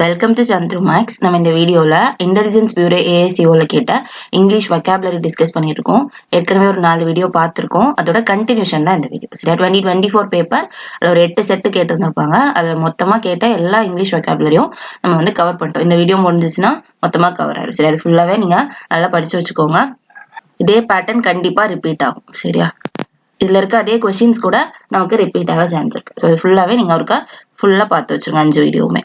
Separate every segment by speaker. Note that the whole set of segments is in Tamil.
Speaker 1: Welcome to Chandru maths. நம்ம இந்த வீடியோல இன்டெலிஜென்ஸ் பியூரோ ஏஐசிஓல கேட்ட இங்கிலீஷ் வொக்காபுலரி டிஸ்கஸ் பண்ணிட்டு இருக்கோம். ஏற்கனவே ஒரு 4 வீடியோ பார்த்திருக்கோம். அதோட கண்டினியூஷன் தான் இந்த வீடியோ. சரியா, 2024 பேப்பர் அதுல ஒரு 8 செட்டு கேட்டிருந்திருப்பாங்க. அதுல மொத்தமா கேட்ட எல்லா இங்கிலீஷ் வொக்காபுலரியும் நம்ம வந்து கவர் பண்ணிட்டோம். இந்த வீடியோ முடிஞ்சிச்சுன்னா மொத்தமா கவர் ஆயிடும். சரி, அது ஃபுல்லாவே நீங்க நல்லா படிச்சு வச்சுக்கோங்க. இதே பேட்டர்ன் கண்டிப்பா ரிப்பீட் ஆகும். சரியா, இதுல இருக்க அதே கொஸ்டின்ஸ் கூட நமக்கு ரிப்பீட் ஆக சான்ஸ் இருக்கு. ஸோ இது ஃபுல்லாவே நீங்க ஒருக்கா ஃபுல்லா பார்த்து வச்சிருங்க 5 வீடியோவுமே.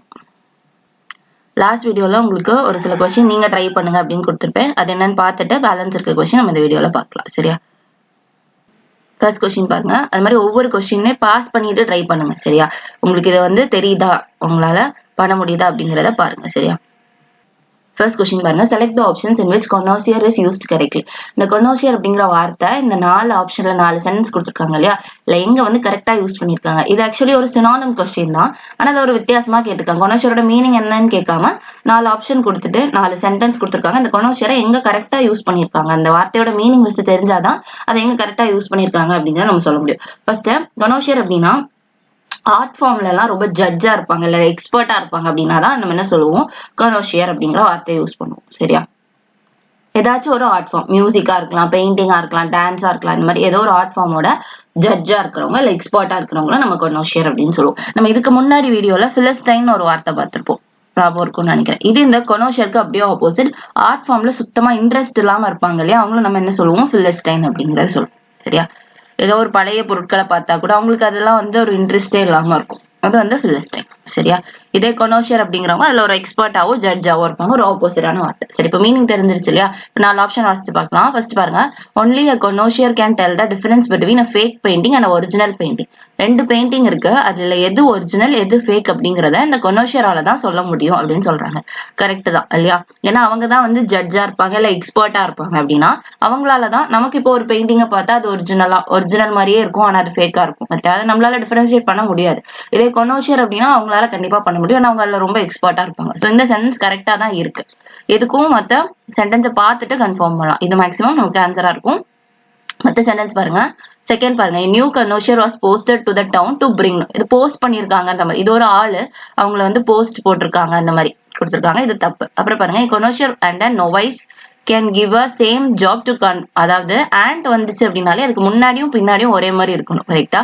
Speaker 1: லாஸ்ட் வீடியோல உங்களுக்கு ஒரு சில கொஸ்டின் நீங்க ட்ரை பண்ணுங்க அப்படின்னு கொடுத்துருப்பேன். அது என்னன்னு பார்த்துட்டு பேலன்ஸ் இருக்க கொஸ்டின் நம்ம இந்த வீடியோல பார்க்கலாம். சரியா, ஃபர்ஸ்ட் கொஸ்டின் பாருங்க. அது மாதிரி ஒவ்வொரு கொஸ்டினுமே பாஸ் பண்ணிட்டு ட்ரை பண்ணுங்க. சரியா, உங்களுக்கு இதை வந்து தெரியுதா, உங்களால பண்ண முடியுதா அப்படிங்கிறத பாருங்க. சரியா, ஃபர்ஸ்ட் கொஸ்டின் பாருங்க. Select the options in which connoisseur is used correctly. இந்த கொனோசியர் அப்படிங்கிற வார்த்தை இந்த 4 ஆப்ஷன்ல 4 சென்டென்ஸ் கொடுத்துருக்காங்க இல்லையா, இல்ல எங்க வந்து கரெக்டா யூஸ் பண்ணிருக்காங்க. இது ஆக்சுவலி ஒரு சினானிம் கொஸ்டின் தான், ஆனா அது ஒரு வித்தியாசமா கேட்டிருக்காங்க. கொனோசியரோட மீனிங் என்னன்னு கேட்காம 4 ஆப்ஷன் கொடுத்துட்டு 4 சென்டென்ஸ் கொடுத்துருக்காங்க. இந்த கொனோசியரை எங்க கரெக்டா யூஸ் பண்ணிருக்காங்க, அந்த வார்த்தையோட மீனிங் ஃபர்ஸ்ட் தெரிஞ்சாதான் அதை எங்க கரெக்டா யூஸ் பண்ணிருக்காங்க அப்படிங்கிறத நம்ம சொல்ல முடியும். ஃபர்ஸ்ட் கொனோசியர் அப்படின்னா ஆர்ட் ஃபார்ம்ல எல்லாம் ரொம்ப ஜட்ஜா இருப்பாங்க, இல்ல எக்ஸ்பர்ட்டா இருப்பாங்க அப்படின்னா தான் நம்ம என்ன சொல்லுவோம், கொனோசியர் அப்படிங்கிற வார்த்தையை யூஸ் பண்ணுவோம். சரியா, ஏதாச்சும் ஒரு ஆர்ட் ஃபார்ம், மியூசிக்கா இருக்கலாம், பெயிண்டிங்கா இருக்கலாம், டான்ஸா இருக்கலாம், இந்த மாதிரி ஏதோ ஒரு ஆர்ட் ஃபார்மோட ஜட்ஜா இருக்கிறவங்க இல்ல எக்ஸ்பர்ட்டா இருக்கிறவங்கள நம்ம கொனோசியர் அப்படின்னு சொல்லுவோம். நம்ம இதுக்கு முன்னாடி வீடியோல பிலிஸ்டைன் ஒரு வார்த்தை பார்த்திருப்போம், ஞாபகம் இருக்கும்னு நினைக்கிறேன். இது இந்த கொனோசியருக்கு அப்படியே ஆப்போசிட். ஆர்ட் ஃபார்ம்ல சுத்தமா இன்ட்ரெஸ்ட் இல்லாம இருப்பாங்க இல்லையா, அவங்களும் நம்ம என்ன சொல்லுவோம், பிலிஸ்டைன் அப்படிங்கறத சொல்லுவோம். சரியா, ஏதோ ஒரு பழைய பொருட்களை பார்த்தா கூட அவங்களுக்கு அதெல்லாம் வந்து ஒரு இன்ட்ரெஸ்டே இல்லாம இருக்கும், அது வந்து பிலிஸ்டைன். சரியா, இதே கொனோசியர் அப்படிங்கிறவங்க அதுல ஒரு எக்ஸ்பர்ட்டாவோ ஜட்ஜாவோ இருப்பாங்க, ஒரு ஆப்போசிட்டான வார்த்தை. சரி, இப்போ மீனிங் தெரிஞ்சிருச்சு இல்லையா. 4 ஆப்ஷன் வாசிச்சு பார்க்கலாம். ஃபர்ஸ்ட் பாருங்க, only a connoisseur can tell the difference between a fake painting and a original painting. 2 painting இருக்கு, அதுல எது ஒரிஜினல் எது ஃபேக் அப்படிங்கறத இந்த கொனோசியரால தான் சொல்ல முடியும் அப்படின்னு சொல்றாங்க. கரெக்ட் தான் இல்லையா, ஏன்னா அவங்க தான் வந்து ஜட்ஜா இருப்பாங்க இல்ல எக்ஸ்பர்ட்டா இருப்பாங்க. அப்படின்னா அவங்களாலதான் நமக்கு இப்போ ஒரு பெயிண்டிங்கை பார்த்தா அது ஒரிஜினல் மாதிரியே இருக்கும், ஆனா அது ஃபேக்கா இருக்கும். அதை நம்மளால டிஃபரன்ஷியேட் பண்ண முடியாது. இதே கொனோசியர் அப்படின்னா அவங்களால கண்டிப்பா பண்ண முடியும், ஆனா அவங்க அதுல ரொம்ப எக்ஸ்பர்ட்டா இருப்பாங்க. சோ இந்த சென்டென்ஸ் கரெக்டா தான் இருக்கு. எதுக்கும் மத்த சென்டென்ஸை பார்த்துட்டு கன்ஃபார்ம் பண்ணலாம். இது மேக்ஸிமம் நமக்கு ஆன்சரா இருக்கும். மத்த சென்டென்ஸ் பாருங்க. செகண்ட் பாருங்க, new connoisseur was posted to the town to bring. இது போஸ்ட் பண்ணிருக்காங்கன்ற மாதிரி, இது ஒரு ஆளு அவங்கள வந்து போஸ்ட் போட்டிருக்காங்க அந்த மாதிரி கொடுத்திருக்காங்க, இது தப்பு. அப்புறம் பாருங்க, connoisseur and novice can give a same job to அதாவது அண்ட் வந்துச்சு அப்படின்னாலே அதுக்கு முன்னாடியும் பின்னாடியும் ஒரே மாதிரி இருக்கணும். கரெக்டா,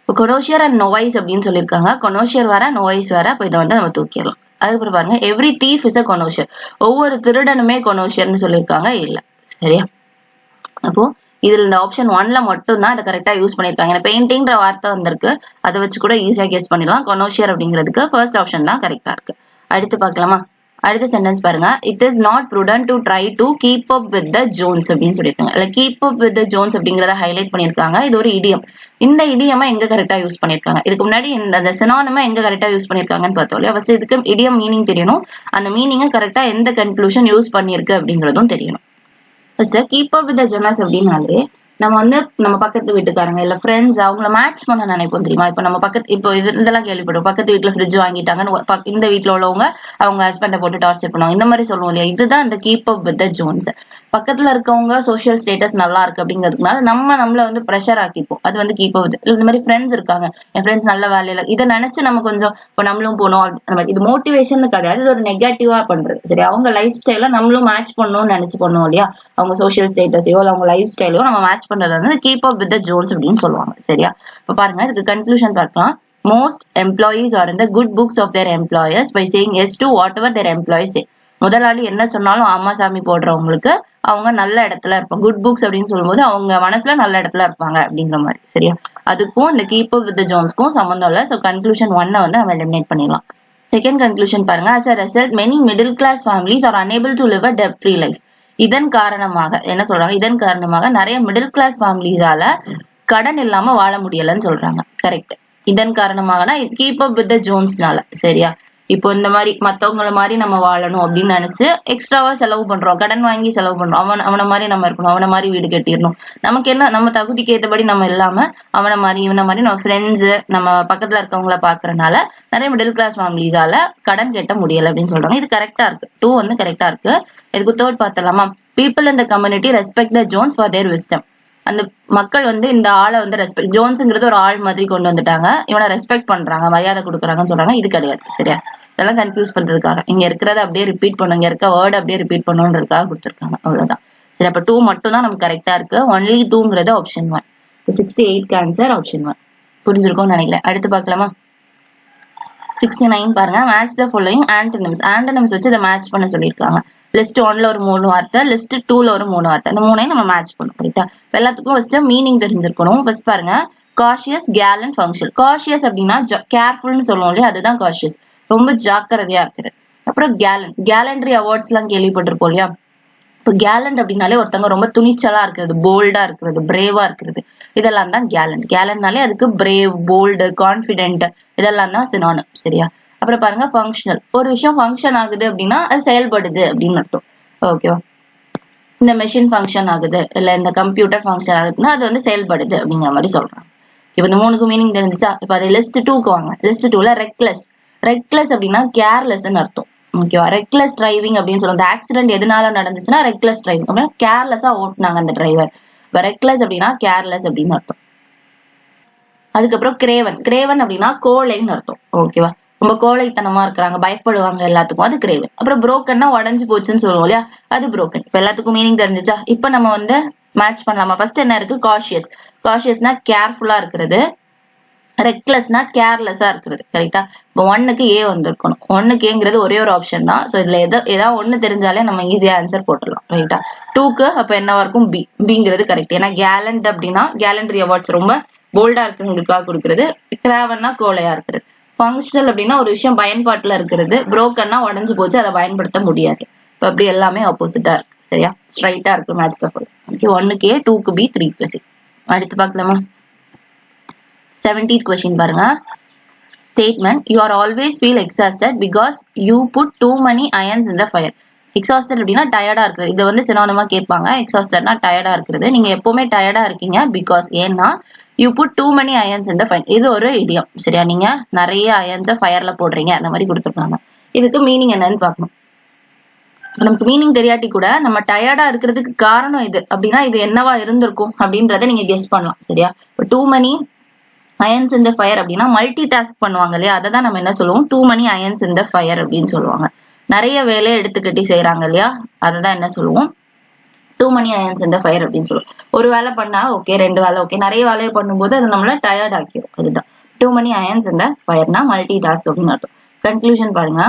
Speaker 1: கொனோசியர் அண்ட் நோவைஸ் அப்படின்னு சொல்லியிருக்காங்க. கொனோசியர் வேற நோவைஸ் வேற, அப்ப இதை வந்து நம்ம தூக்கிடலாம். அதுக்கப்புறம் பாருங்க, எவ்ரி தீஃப் இஸ் அ கொனோசியர். ஒவ்வொரு திருடனுமே கொனோசியர்னு சொல்லியிருக்காங்க, இல்ல. சரியா, அப்போ இதுல இந்த ஆப்ஷன் 1ல மட்டும் தான் இதை கரெக்டா யூஸ் பண்ணிருக்காங்க. பெயிண்டிங்ன்ற வார்த்தை வந்திருக்கு, அதை வச்சு கூட ஈஸியா கெஸ் பண்ணிடலாம். கொனோசியர் அப்படிங்கிறதுக்கு ஃபர்ஸ்ட் ஆப்ஷன் தான் கரெக்டா இருக்கு. அடுத்து பார்க்கலாமா. அடுத்த சென்டென்ஸ் பாருங்க, it is not prudent to try to keep up with the Jones அப்படின்னு சொல்லியிருக்காங்க. இல்ல keep up with the Jones அப்படிங்கறத ஹைலைட் பண்ணிருக்காங்க. இது ஒரு இடியம். இந்த இடியமா எங்க கரெக்டா யூஸ் பண்ணிருக்காங்க, இதுக்கு முன்னாடி இந்த சினானிமா எங்க கரெக்டா யூஸ் பண்ணிருக்காங்கன்னு பார்த்தோம் இல்லையா. ஃபர்ஸ்ட் இதுக்கு இடியம் மீனிங் தெரியணும், அந்த மீனிங்கை கரெக்டா எந்த கன்க்ளூஷன் யூஸ் பண்ணிருக்கு அப்படிங்கறதும் தெரியணும். First keep up with the Joneses அப்படின்னாலே நம்ம வந்து நம்ம பக்கத்து வீட்டுக்காரங்க இல்ல ஃப்ரெண்ட்ஸ் அவங்கள மேட்ச் பண்ண நினைப்போம் தெரியுமா. இப்ப நம்ம இப்போ இதெல்லாம் கேள்விப்படுவோம், பக்கத்து வீட்டுல ஃப்ரிட்ஜ் வாங்கிட்டாங்கன்னு இந்த வீட்டுல உள்ளவங்க அவங்க ஹஸ்பண்டை போட்டு டார்ச்சர் பண்ணுவாங்க, இந்த மாதிரி சொல்லுவோம் இல்லையா. இதுதான் இந்த keep up with the Jones. பக்கத்துல இருக்கவங்க சோசியல் ஸ்டேட்டஸ் நல்லா இருக்கு அப்படிங்கிறதுனால நம்மள வந்து ப்ரெஷர் ஆக்கிப்போம், அது வந்து கீப் அப் வித். இந்த மாதிரி ஃப்ரெண்ட்ஸ் இருக்காங்க, என் ஃப்ரெண்ட்ஸ் நல்ல வேலையில, இதை நினைச்சு நம்ம கொஞ்சம் இப்போ நம்மளும் போனோம். இது மோட்டிவேஷன் கிடையாது, இது ஒரு நெகட்டிவா பண்றது. சரி, அவங்க லைஃப் ஸ்டைல நம்மளும் மேட்ச் பண்ணணும்னு நினைச்சு பண்ணோம் இல்லையா. அவங்க சோசியல் ஸ்டேட்டஸையோ இல்ல அவங்க லைஃப் ஸ்டைலையோ நம்ம மேட்ச் பண்றது வந்து keep up with the Jones அப்படின்னு சொல்லுவாங்க. சரியா, இப்ப பாருங்க, இதுக்கு கன்க்ளூஷன் பார்க்கலாம். Most employees are in the good books of their employers by saying yes to whatever their employees say. முதலாளி என்ன சொன்னாலும் ஆமா சாமி போடுறவங்களுக்கு அவங்க நல்ல இடத்துல இருப்பாங்க. குட் புக்ஸ் அப்படின்னு சொல்லும்போது அவங்க மனசுல நல்ல இடத்துல இருப்பாங்க அப்படிங்கிற மாதிரி. சரியா, அதுக்கும் இந்த கீப் அப் வித் த ஜோன்ஸ்க்கும் சம்பந்தம் இல்லை. ஸோ கன்க்ளூஷன் 1 வந்து நம்ம எலிமினேட் பண்ணிடலாம். செகண்ட் கன்க்ளூஷன் பாருங்க, as a result many middle class families are unable to live a debt free life. இதன் காரணமாக என்ன சொல்றாங்க, இதன் காரணமாக நிறைய மிடில் கிளாஸ் ஃபேமிலிஸால கடன் இல்லாம வாழ முடியலன்னு சொல்றாங்க. கரெக்ட், இதன் காரணமாக கீப் அப் வித் த ஜோன்ஸ்னால. சரியா, இப்போ இந்த மாதிரி மத்தவங்கள மாதிரி நம்ம வாழணும் அப்படின்னு நினைச்சு எக்ஸ்ட்ராவா செலவு பண்றோம், கடன் வாங்கி செலவு பண்றோம். அவனை மாதிரி நம்ம இருக்கணும், அவனை மாதிரி வீடு கட்டிடணும், நமக்கு என்ன நம்ம தகுதிக்கு ஏற்றபடி நம்ம இல்லாம அவனை மாதிரி இவனை மாதிரி நம்ம ஃப்ரெண்ட்ஸ் நம்ம பக்கத்துல இருக்கவங்கள பாக்குறதுனால நிறைய மிடில் கிளாஸ் ஃபேமிலிஸால கடன் கட்ட முடியல அப்படின்னு சொல்றாங்க. இது கரெக்டா இருக்கு, 2 வந்து கரெக்டா இருக்கு. இதுக்கு தேர்ட் பார்த்தலாமா. People in the community respect the Jones for their wisdom. அந்த மக்கள் வந்து இந்த ஆளை வந்து ரெஸ்பெக்ட், ஜோன்ஸ்ங்கிறது ஒரு ஆள் மாதிரி கொண்டு வந்துட்டாங்க, இவனை ரெஸ்பெக்ட் பண்றாங்க, மரியாதை கொடுக்குறாங்கன்னு சொல்றாங்க. இது கிடையாது. சரியா? இதெல்லாம் கன்ஃபியூஸ் பண்றதுக்காக இங்க இருக்கிறத அப்படியே ரிப்பீட் பண்ணும், இங்க இருக்க வேர்டு அப்படியே ரிப்பீட் பண்ணுன்றதுக்காக கொடுத்துருக்காங்க. அவ்வளவுதான். சரி, அப்ப 2 மட்டும் தான் நமக்கு கரெக்டா இருக்கு. ஒன்லி 2ங்கிறது ஆப்ஷன் 1. 68 answer option 1. புரிஞ்சிருக்கும்னு நினைக்கிறேன். அடுத்து பார்க்கலாமா? 69 பாருங்க. Match the following antonyms. Antonyms வச்சு இதை மேட்ச் பண்ண சொல்லியிருக்காங்க. லிஸ்ட் 1ல ஒரு 3 வார்த்தை, லிஸ்ட் 2ல ஒரு 3 வார்த்தை. இந்த 3ஐயும் நம்ம மேட்ச் பண்ணணும். கரெக்டா? எல்லாத்துக்கும் ஃபர்ஸ்ட் மீனிங் தெரிஞ்சிருக்கணும். ஃபர்ஸ்ட் பாருங்க, காஷியஸ், கேலண்ட், ஃபங்க்ஷனல். காஷியஸ் அப்படின்னா கேர்ஃபுல்னு சொல்லுவோம் இல்லையா, அதுதான் காஷியஸ், ரொம்ப ஜாக்கிரதையா இருக்குது. அப்புறம் கேலண்ட், கேலண்டரி அவார்ட்ஸ் எல்லாம் கேள்விப்பட்டிருப்போம் இல்லையா. இப்போ கேலண்ட் அப்படின்னாலே ஒருத்தவங்க ரொம்ப துணிச்சலா இருக்கிறது, போல்டா இருக்கிறது, பிரேவா இருக்கிறது, இதெல்லாம் தான் கேலண்ட். கேலண்ட்னாலே அதுக்கு பிரேவ், போல்டு, கான்பிடென்ட் இதெல்லாம் தான் சினானிம். சரியா? அப்புறம் பாருங்க, ஃபங்க்ஷனல். ஒரு விஷயம் ஃபங்க்ஷன் ஆகுது அப்படின்னா அது செயல்படுது அப்படின்னு அர்த்தம். ஓகேவா? இந்த மெஷின் ஃபங்க்ஷன் ஆகுது, இல்ல இந்த கம்ப்யூட்டர் ஃபங்க்ஷன் ஆகுதுன்னா அது வந்து செயல்படுது அப்படிங்கிற மாதிரி சொல்றாங்க. இப்போ இந்த 3க்கு மீனிங் தெரிஞ்சிச்சா? இப்போ அதை லிஸ்ட் 2க்கு வாங்க. List 2ல reckless. ரெக்லெஸ் அப்படின்னா கேர்லெஸ்ன்னு அர்த்தம். ஓகேவா? ரெக்லெஸ் டிரைவிங் அப்படின்னு சொல்லுவோம். இந்த ஆக்சிடென்ட் எதனால நடந்துச்சுன்னா ரெக்லெஸ் டிரைவிங் அப்படின்னா கேர்லெஸ்ஸா ஓட்டுனாங்க அந்த டிரைவர். இப்போ ரெக்லெஸ் அப்படின்னா கேர்லெஸ் அப்படின்னு அர்த்தம். அதுக்கப்புறம் கிரேவன். கிரேவன் அப்படின்னா கோழைன்னு அர்த்தம். ஓகேவா? ரொம்ப கோழைத்தனமா இருக்கிறாங்க, பயப்படுவாங்க எல்லாத்துக்கும், அது கிரேவன். அப்புறம் புரோக்கன்னா உடஞ்சு போச்சுன்னு சொல்லுவோம் இல்லையா, அது புரோக்கன். இப்ப எல்லாத்துக்கும் மீனிங் தெரிஞ்சிச்சா? இப்ப நம்ம வந்து மேட்ச் பண்ணலாமா? ஃபர்ஸ்ட் என்ன இருக்கு? காஷியஸ். காஷியஸ்னா கேர்ஃபுல்லா இருக்கிறது, ரெக்லெஸ்னா கேர்லெஸ்ஸா இருக்கிறது. கரெக்டா? இப்போ 1க்கு ஏ வந்திருக்கணும். 1க்கு ஏங்கிறது ஒரே ஒரு ஆப்ஷன் தான். சோ இதுல ஏதாவது ஒண்ணு தெரிஞ்சாலே நம்ம ஈஸியா ஆன்சர் போட்டுடலாம். ரைட்டா? 2க்கு அப்ப என்னவா இருக்கும்? பி. பிங்கிறது கரெக்ட். ஏன்னா கேலண்ட் அப்படின்னா கேலண்டரி அவார்ட்ஸ் ரொம்ப போல்டா இருக்குங்களுக்காக கொடுக்கிறது. கிராவன்னா கோழையா இருக்கிறது. ஃபங்க்ஷனல் அப்படின்னா ஒரு விஷயம் பயன்பாட்டுல இருக்கிறது. புரோக்கன்னா உடஞ்சு போச்சு, அதை பயன்படுத்த முடியாது. இப்ப அப்படி எல்லாமே ஆப்போசிட்டா இருக்கு. சரியா? ஸ்ட்ரைட்டா இருக்கு மேட்ச் கப்பல். ஓகே, 1க்கு ஏ, 2க்கு பி, 3க்கு சி. அடுத்து பார்க்கலாமா? 70th கொஸ்டின் பாருங்க. Statement, you are always feel exhausted because you put too many irons in the fire. Exhausted அப்படின்னா டயர்டா இருக்கிறது. இதை வந்து சினோனிமா கேட்பாங்க. எக்ஸாஸ்டட்னா டயர்டா இருக்கிறது. நீங்க எப்பவுமே டயர்டா இருக்கீங்க பிகாஸ், ஏன்னா you put too many irons in the fire. இது ஒரு இடியம். சரியா? நீங்க நிறைய அயன்ஸை ஃபயர்ல போடுறீங்க, அந்த மாதிரி கொடுத்துருக்காங்க. இதுக்கு மீனிங் என்னன்னு பார்க்கணும். நமக்கு மீனிங் தெரியாட்டி கூட நம்ம டயர்டா இருக்கிறதுக்கு காரணம் இது அப்படின்னா இது என்னவா இருந்திருக்கும் அப்படின்றத நீங்க கெஸ் பண்ணலாம். சரியா? இப்போ டூ மணி அயன்ஸ் இந்த ஃபயர் அப்படின்னா மல்டி டாஸ்க் பண்ணுவாங்க இல்லையா, அதை தான் நம்ம என்ன சொல்லுவோம்? டூ மணி அயன்ஸ் இந்த ஃபயர் அப்படின்னு சொல்லுவாங்க. நிறைய வேலையை எடுத்துக்கட்டி செய்யறாங்க இல்லையா, அதை தான் என்ன சொல்லுவோம்? டூ மணி அயன்ஸ் இந்த ஃபயர் அப்படின்னு சொல்லுவோம். ஒரு வேலை பண்ணா ஓகே, 2 வேலை ஓகே, நிறைய வேலையை பண்ணும்போது அது நம்மள டயர்ட் ஆக்கிடும். அதுதான் டூ மணி அயன்ஸ் இந்த ஃபயர்னா மல்டி டாஸ்க் அப்படின்னு அர்த்தம். கன்க்ளூஷன் பாருங்க,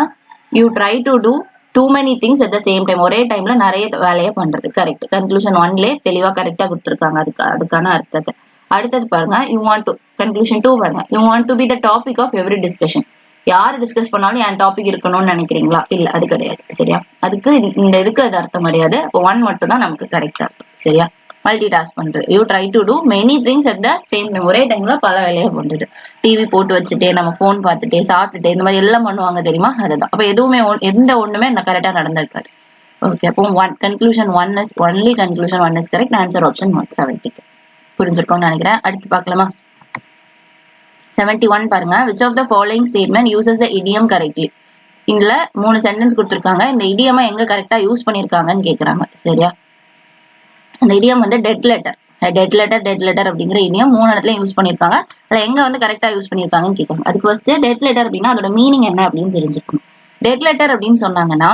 Speaker 1: you try to do too many things at the same time. ஒரே டைம்ல நிறைய வேலையை பண்றது. கரெக்ட். கன்க்ளூஷன் 1லே தெளிவா கரெக்டா கொடுத்துருக்காங்க அதுக்கான அர்த்தத்தை. அடுத்தது பாருங்க, யூ வாண்ட் டு. கன்க்ளூஷன் 2 பாருங்க, you want to be the topic of every discussion. யாரு டிஸ்கஸ் பண்ணாலும் என் டாபிக் இருக்கணும்னு நினைக்கிறீங்களா? இல்ல, அது கிடையாது. சரியா? அதுக்கு இந்த இதுக்கு அது அர்த்தம் கிடையாது. 1 மட்டும் தான் நமக்கு கரெக்டா இருக்கும். சரியா? மல்டி டாஸ்க் பண்றது. You try to do many things at the same time. ஒரே டைம்ல பல வேலையை பண்றது. டிவி போட்டு வச்சுட்டே, நம்ம போன் பார்த்துட்டே, சாப்பிட்டுட்டே, இந்த மாதிரி எல்லாம் பண்ணுவாங்க தெரியுமா, அதுதான். அப்ப எதுவுமே எந்த ஒண்ணுமே கரெக்டா நடந்திருக்காது. ஓகே, அப்போ conclusion 1 is only conclusion 1 is correct. Answer option 170. புரிஞ்சிருக்கோம்னு நினைக்கிறேன். அடுத்து பார்க்கலாமா? 71 பாருங்க, which of the following statement uses the idiom correctly. இதுல 3 சென்டென்ஸ் கொடுத்திருக்காங்க. இந்த இடியமா எங்க கரெக்டா யூஸ் பண்ணிருக்காங்கன்னு கேக்குறாங்க. சரியா? அந்த இடியம் வந்து டெட் லெட்டர் அப்படிங்கிற இடியம் 3 இடத்துல யூஸ் பண்ணிருக்காங்க. அதுல எங்க வந்து கரெக்டா யூஸ் பண்ணிருக்காங்கன்னு கேட்காங்க. அதுக்கு ஃபர்ஸ்ட் டெட் லெட்டர் அப்படின்னா அதோட மீனிங் என்ன அப்படின்னு தெரிஞ்சுக்கணும். டெட் லெட்டர் அப்படின்னு சொன்னாங்கன்னா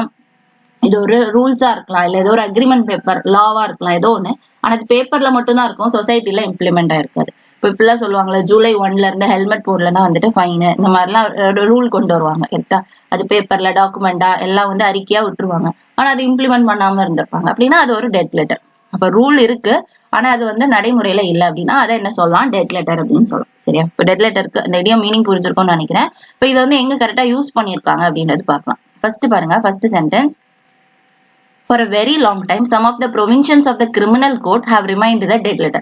Speaker 1: இது ஒரு ரூல்ஸா இருக்கலாம், இல்ல ஏதோ ஒரு அக்ரிமெண்ட் பேப்பர், லாவா இருக்கலாம், ஏதோ ஒண்ணு. ஆனா அது பேப்பர்ல மட்டும் தான் இருக்கும், சொசைட்டில இம்ப்ளிமெண்ட் ஆயிருக்காது. இப்ப இப்பெல்லாம் சொல்லுவாங்கல்ல, ஜூலை 1ல இருந்து ஹெல்மெட் போடலன்னா வந்துட்டு ஃபைன், இந்த மாதிரிலாம் ரூல் கொண்டு வருவாங்க. கரெக்டா? அது பேப்பர்ல டாக்குமெண்டா எல்லாம் வந்து அறிக்கையா விட்டுருவாங்க. ஆனா அது இம்ப்ளிமெண்ட் பண்ணாம இருந்திருப்பாங்க அப்படின்னா அது ஒரு டெட் லெட்டர். அப்ப ரூல் இருக்கு, ஆனா அது வந்து நடைமுறையில இல்ல அப்படின்னா அதை என்ன சொல்லலாம்? டெட் லெட்டர் அப்படின்னு சொல்லலாம். சரியா? இப்ப டெட் லெட்டருக்கு இந்த இடியம் மீனிங் புரிஞ்சிருக்கும்னு நினைக்கிறேன். இப்ப இதை வந்து எங்க கரெக்டா யூஸ் பண்ணிருக்காங்க அப்படின்றது பார்க்கலாம். ஃபர்ஸ்ட் பாருங்க, first sentence, for a very long time some of the provisions of the criminal code have remained the dead letter.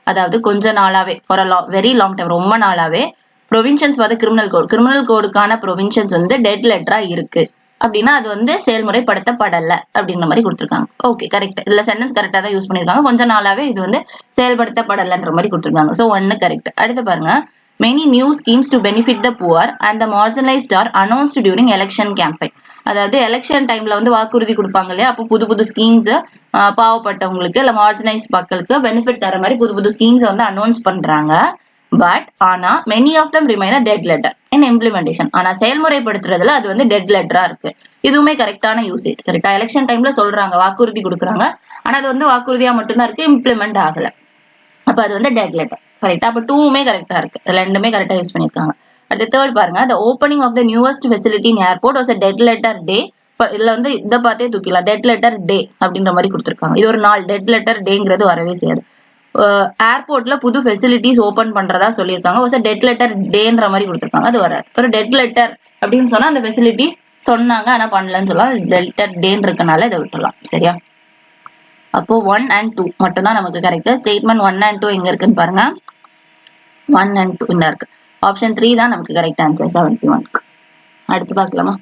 Speaker 1: அதாவது கொஞ்ச நாளாவே, for a very long time, ரொம்ப நாளாவே provisions for the criminal code, criminal codeக்கான provisions வந்து dead letterா இருக்கு அப்படின்னா அது வந்து செயல்முறைப்படுத்தப்படல அப்படிங்கிற மாதிரி கொடுத்திருக்காங்க. Okay, correct. இதுல சென்டென்ஸ் கரெக்டா தான் யூஸ் பண்ணிருக்காங்க. கொஞ்ச நாளாவே இது வந்து செயல்படுத்தப்படலன்ற மாதிரி கொடுத்திருக்காங்க. So 1 correct. அடுத்து பாருங்க, many new schemes to benefit the poor and the marginalized are announced during election campaign. அதாவது எலெக்ஷன் டைம்ல வந்து வாக்குறுதி கொடுப்பாங்க இல்லையா, அப்போ புது புது ஸ்கீம்ஸ் பாவப்பட்டவங்களுக்கு இல்ல மார்ஜினைஸ் மக்களுக்கு பெனிஃபிட் தர மாதிரி புது புது ஸ்கீம்ஸ் வந்து அனௌன்ஸ் பண்றாங்க. பட் ஆனா many of them remain a dead letter in implementation. ஆனா செயல்முறைப்படுத்துறதுல அது வந்து டெட் லெட்டரா இருக்கு. இதுவுமே கரெக்டான யூசேஜ். கரெக்டா எலெக்ஷன் டைம்ல சொல்றாங்க, வாக்குறுதி கொடுக்குறாங்க, ஆனா அது வந்து வாக்குறுதியா மட்டும்தான் இருக்கு, இம்ப்ளிமெண்ட் ஆகல. அப்ப அது வந்து டெட் லெட்டர். கரெக்டா? அப்ப டூவுமே கரெக்டா இருக்கு, ரெண்டுமே கரெக்டா யூஸ் பண்ணிருக்காங்க. அடுத்து தேர்ட் பாருங்க, the opening of the newest facility in airport was a dead letter day. இதுல வந்து இதை பார்த்தே தூக்கிலாம், டெட் லெட்டர் டே அப்படின்ற மாதிரி கொடுத்துருக்காங்க. இது ஒரு நாள், டெட் லெட்டர் டேங்கிறது வரவே செய்யாது. ஏர்போர்ட்ல புது ஃபெசிலிட்டிஸ் ஓபன் பண்றதா சொல்லியிருக்காங்க, ஒரு டெட் லெட்டர் டேன்ற மாதிரி கொடுத்துருக்காங்க, அது வராது. ஒரு டெட் லெட்டர் அப்படின்னு சொன்னா அந்த ஃபெசிலிட்டி சொன்னாங்க ஆனா பண்ணலன்னு சொல்லலாம், லெட்டர் டேன்னு இருக்கனால இதை விட்டுலாம். சரியா? அப்போ 1 and 2 மட்டும் தான் நமக்கு கரெக்ட். ஸ்டேட்மெண்ட் 1 and 2 எங்க இருக்குன்னு பாருங்க. 1 and 2 இந்த இருக்கு. ஆப்ஷன் 3 தான் நமக்கு கரெக்ட் ஆன்சர் 71க்கு. அடுத்து பார்க்கலாமா?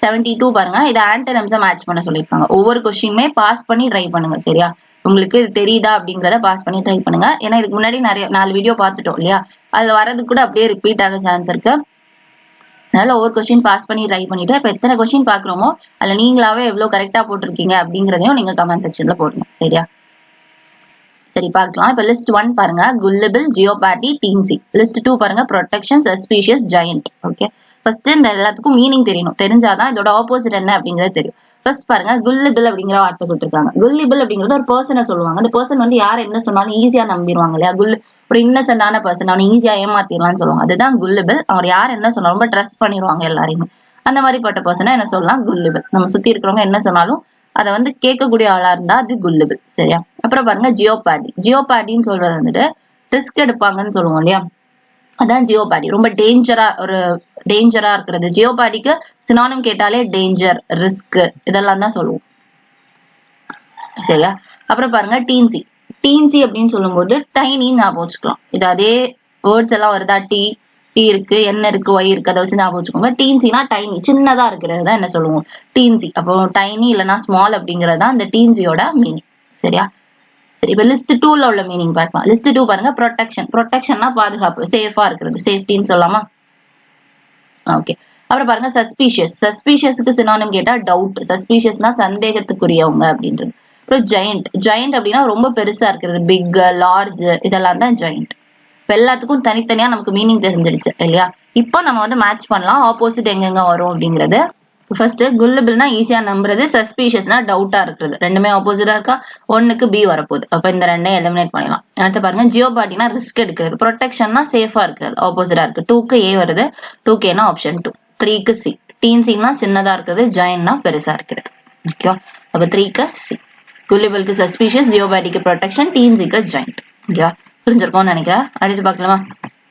Speaker 1: 72 பாருங்க. இதை ஆன்டனிம்ஸை மேட்ச் பண்ண சொல்லியிருக்காங்க. ஒவ்வொரு கொஸ்டினுமே பாஸ் பண்ணி ட்ரை பண்ணுங்க. சரியா? உங்களுக்கு இது தெரியுதா அப்படிங்கிறத பாஸ் பண்ணி ட்ரை பண்ணுங்க. ஏன்னா இதுக்கு முன்னாடி 4 வீடியோ பார்த்துட்டோம் இல்லையா, அதுல வரது கூட அப்படியே ரிப்பீட் ஆக சான்ஸ் இருக்கு. அதனால ஒவ்வொரு கொஸ்டின் பாஸ் பண்ணி ட்ரை பண்ணிட்டு இப்ப எத்தனை கொஸ்டின் பாக்குறோமோ அதுல நீங்களாவே எவ்வளவு கரெக்டா போட்டிருக்கீங்க அப்படிங்கறதையும் நீங்க கமெண்ட் செக்ஷன்ல போடுங்க. சரியா? சரி பார்க்கலாம். இப்ப லிஸ்ட் 1 பாருங்க, குல்லிபிள், ஜியோபாட்டி, டீன்சி. லிஸ்ட் 2 பாருங்க, protection, suspicious, giant. Okay, first இந்த எல்லாத்துக்கும் மீனிங் தெரியணும், தெரிஞ்சாதான் இதோட ஆப்போசிட் என்ன அப்படிங்கறது தெரியும். ஃபர்ஸ்ட் பாருங்க, குல்லிபிள் அப்படிங்கிற வார்த்தை கொடுத்துருக்காங்க. குல்லிபிள் அப்படிங்கிறது ஒரு பர்சனை சொல்லுவாங்க. அந்த பர்சன் வந்து யார் என்ன சொன்னாலும் ஈஸியா நம்பிடுவாங்க இல்லையா? ஒரு இன்னசென்டான பர்சன், அவனை ஈஸியா ஏமாத்திடலாம்னு சொல்லுவாங்க. அதுதான் குல்லிபிள். அவர் யார் என்ன சொன்னாலும் ரொம்ப ட்ரஸ்ட் பண்ணிடுவாங்க எல்லாரையுமே. அந்த மாதிரிப்பட்ட பர்சனை என்ன சொல்லலாம்? குல்லிபிள். நம்ம சுத்தி இருக்கிறவங்க என்ன சொன்னாலும் அதை வந்து கேட்கக்கூடிய ஆளா இருந்தா அது குல்லிபிள். சரியா? அப்புறம் பாருங்க, ஜியோபாதி. ஜியோபாதின்னு சொல்றது வந்துட்டு ரிஸ்க் எடுப்பாங்கன்னு சொல்லுவோம் இல்லையா, அதான் ஜியோபாதி. ரொம்ப டேஞ்சரா இருக்கிறது. ஜியோபாதிக்கு சினானிம் கேட்டாலே டேஞ்சர், ரிஸ்க் இதெல்லாம் தான் சொல்லுவோம். சரியா? அப்புறம் பாருங்க, டீன்சி. டீன்சி அப்படின்னு சொல்லும் போது டைனி ஞாபகம் வச்சுக்கலாம். இது அதே வேர்ட்ஸ் எல்லாம் வருதா? டீ இருக்கு, என்ன இருக்கு, ஒய் இருக்கு, அதை வச்சு ஞாபகம் வச்சுக்கோங்க. டீன்சினா டைனி, சின்னதா இருக்கிறது தான் என்ன சொல்லுவோம்? டீன்சி. அப்போ டைனி இல்லைன்னா ஸ்மால் அப்படிங்கிறது தான் இந்த டீன்சியோட மீனிங். சரியா? சரி, இப்ப லிஸ்ட் 2ல உள்ள மீனிங் பார்க்கலாம். லிஸ்ட் 2 பாருங்க, ப்ரொடெக்ஷன். ப்ரொடெக்ஷன்னா பாதுகாப்பு, சேஃபா இருக்கிறது, சேஃப்டின்னு சொல்லலாமா? ஓகே. அப்புறம் பாருங்க, சஸ்பீஷியஸ். சஸ்பீஷியஸ்க்கு சினானிம் கேட்டா டவுட். சஸ்பீஷியஸ்னா சந்தேகத்துக்குரியவங்க அப்படின்றது. அப்புறம் ஜெயண்ட். ஜெயண்ட் அப்படின்னா ரொம்ப பெருசா இருக்கிறது, பிக், லார்ஜ், இதெல்லாம் தான் ஜெயண்ட். இப்ப எல்லாத்துக்கும் தனித்தனியா நமக்கு மீனிங் தெரிஞ்சிடுச்சு இல்லையா? இப்போ நம்ம வந்து மேட்ச் பண்ணலாம் ஆப்போசிட் எங்கெங்க வரும் அப்படிங்கிறது. ஃபர்ஸ்ட், குல்லிபிள்னா ஈஸியா நம்புறது, சஸ்பீஷியஸ்னா டவுட்டா இருக்கிறது. ரெண்டுமே ஆப்போசிட்டா இருக்கா? 1க்கு பி வரப்போகுது. அப்ப இந்த ரெண்டையும் எலிமினேட் பண்ணிடலாம். அடுத்து பாருங்க, ஜியோபாட்டினா ரிஸ்க் எடுக்கிறது, ப்ரொடெக்ஷன்னா சேஃபா இருக்கிறது, ஆப்போசிட்டா இருக்கு. 2க்கு ஏ வருது, 2Kனா ஆப்ஷன் 2. 3க்கு சி. டீன்சிங்னா சின்னதா இருக்கிறது, ஜாயின்னா பெருசா இருக்கிறது. ஓகேவா? அப்ப 3க்கு சி. குல்லிபிள்க்கு சஸ்பீஷியஸ், ஜியோபாட்டிக்கு ப்ரொடெக்ஷன், டீன்சிக்கு ஜாயிண்ட். ஓகேவா? புரிஞ்சிருக்கும்னு நினைக்கிறேன். அடுத்து பார்க்கலாமா?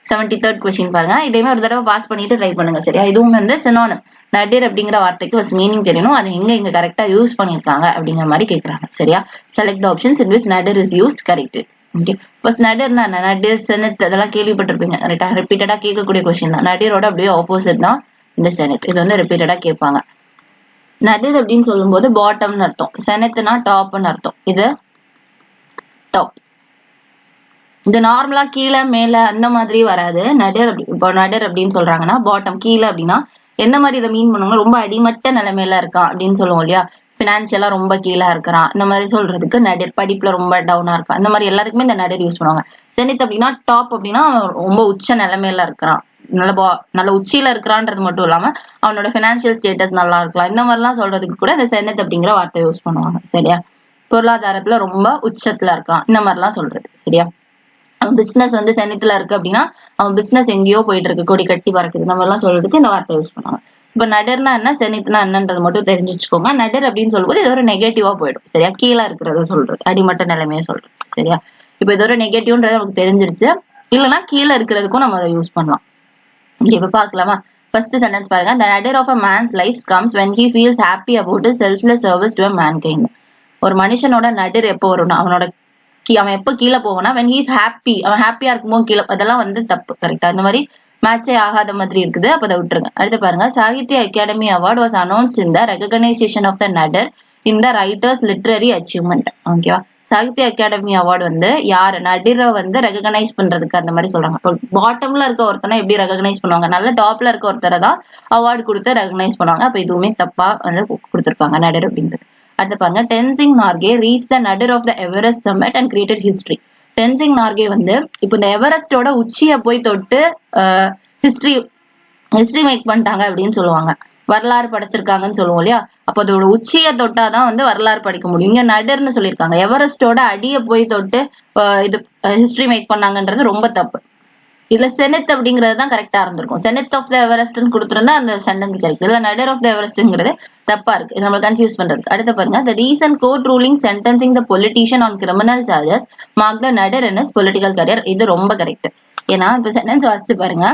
Speaker 1: 73rd கொஸ்டின் பாருங்க. இதையுமே ஒரு தடவை பாஸ் பண்ணிட்டு ட்ரை பண்ணுங்க. சரியா? இதுவும் வந்து சினோனிம். நடிர் அப்படிங்கிற வார்த்தைக்கு ஃபர்ஸ்ட் மீனிங் தெரியணும், அது எங்க கரெக்டா யூஸ் பண்ணிருக்காங்க அப்படிங்கிற மாதிரி கேக்குறாங்க. சரியா? Select the options in which nadir is used correct. Okay, first நடிர்னா என்ன? நடிர், செனத் அதெல்லாம் கேள்விப்பட்டிருப்பீங்க. கரெக்டா? ரிப்பீட்டடா கேட்கக்கூடிய கொஸ்டின் தான். நடிரோட அப்படியே ஆப்போசிட் தான் இந்த செனத். இது வந்து ரிப்பீட்டடா கேட்பாங்க. நடிர் அப்படின்னு சொல்லும் போது பாட்டம்னு அர்த்தம், செனத்னா டாப்னு அர்த்தம். இது டாப். இது நார்மலா கீழே மேல அந்த மாதிரி வராது. நடிர் இப்போ நடிர் அப்படின்னு சொல்றாங்கன்னா பாட்டம், கீழே அப்படின்னா எந்த மாதிரி இதை மீன் பண்ணுவாங்க? ரொம்ப அடிமட்ட நிலைமையில இருக்கான் அப்படின்னு சொல்லுவோம் இல்லையா, பினான்சியலா ரொம்ப கீழே இருக்கிறான், இந்த மாதிரி சொல்றதுக்கு நடிர். படிப்புல ரொம்ப டவுனா இருக்கான், இந்த மாதிரி எல்லாத்துக்குமே இந்த நடிர் யூஸ் பண்ணுவாங்க. செனித் அப்படின்னா டாப் அப்படின்னா ரொம்ப உச்ச நிலைமையில இருக்கிறான், நல்ல உச்சியில இருக்கிறான்றது மட்டும் இல்லாம அவனோட பினான்சியல் ஸ்டேட்டஸ் நல்லா இருக்கலாம், இந்த மாதிரி எல்லாம் சொல்றதுக்கு கூட இந்த செனித் அப்படிங்கிற வார்த்தை யூஸ் பண்ணுவாங்க. சரியா? பொருளாதாரத்துல ரொம்ப உச்சத்துல இருக்கான், இந்த மாதிரி எல்லாம் சொல்றது. சரியா? அவன் பிசினஸ் வந்து செனித்துல இருக்கு அப்படின்னா அவன் பிசினஸ் எங்கேயோ போயிட்டு இருக்கு, கொடி கட்டி பறக்குது, இந்த மாதிரி எல்லாம் சொல்றதுக்கு இந்த வார்த்தை யூஸ் பண்ணுவாங்க. இப்ப நடிர்னா என்ன, செனித்னா என்னன்றது மட்டும் தெரிஞ்சு வச்சுக்கோங்க. நடிர் அப்படின்னு சொல்லும்போது இது ஒரு நெகட்டிவா போயிடும். சரியா? கீழே இருக்கிறத சொல்றது, அடிமட்ட நிலைமையை சொல்றது. சரியா? இப்ப இது ஒரு நெகட்டிவ்ன்றது நமக்கு தெரிஞ்சிருச்சு. இல்லைன்னா கீழே இருக்கிறதுக்கும் நம்ம அதை யூஸ் பண்ணலாம். இப்ப பாக்கலாமா? ஃபர்ஸ்ட் சென்டென்ஸ் பாருங்க. The nadir of a man's life comes when he feels happy about his selfless service to a mankind. ஒரு மனுஷனோட நடிர் எப்போ வரும்னா அவன் எப்ப கீழே போவானா when he is happy, அவன் ஹாப்பியா இருக்கும்போது கீழே, அதெல்லாம் வந்து தப்பு. கரெக்டா? இந்த மாதிரி மேட்சே ஆகாத மாதிரி இருக்குது, அப்ப அதை விட்டுருங்க. அடுத்து பாருங்க, Sahitya Akademi award was announced in the recognition of the nadir in the writers literary achievement. ஓகேவா? சாகித்ய அகாடமி அவார்டு வந்து யாரு? நடிரை வந்து ரெகக்னைஸ் பண்றதுக்கு அந்த மாதிரி சொல்றாங்க. பாட்டம்ல இருக்க ஒருத்தனை எப்படி ரெகக்னைஸ் பண்ணுவாங்க? நல்ல டாப்ல இருக்க ஒருத்தரை தான் அவார்டு கொடுத்து ரெகக்னைஸ் பண்ணுவாங்க. அப்ப இதுவுமே தப்பா வந்து கொடுத்துருக்காங்க நடிர் அப்படிங்கிறது. அடுத்து பாருங்க, Tenzing Norgay reach the nadir of the Everest summit and created history. Tenzing Norgay வந்து இப்போ இந்த எவரெஸ்டோட உச்சியை போய் தொட்டு ஹிஸ்டரி மேக் பண்ணிட்டாங்க அப்படின்னு சொல்லுவாங்க. வரலாறு படைச்சிருக்காங்கன்னு சொல்லுவோம் இல்லையா? அப்போ அதோட உச்சியை தொட்டாதான் வந்து வரலாறு படிக்க முடியும். இங்க நடுர்னு சொல்லியிருக்காங்க. எவரெஸ்டோட அடியை போய் தொட்டு இது ஹிஸ்டரி மேக் பண்ணாங்கன்றது ரொம்ப தப்பு. இதுல செனத் அப்படிங்கிறது தான் கரெக்டா இருந்திருக்கும். செனத் ஆஃப் த எவரெஸ்ட்னு கொடுத்திருந்தா அந்த சென்டென்ஸ் கரெக்ட். இதுல நடுர் ஆஃப் த எவரெஸ்ட்ங்கிறது தப்பா இருக்கு. இது நம்ம கன்ஃபியூஸ் பண்றது. அடுத்து பாருங்க, the recent court ruling sentencing the politician on criminal charges marked the nadir in his political career. இது ரொம்ப கரெக்ட். ஏன்னா இப்ப சென்டென்ஸ் வாசிச்சு பாருங்க,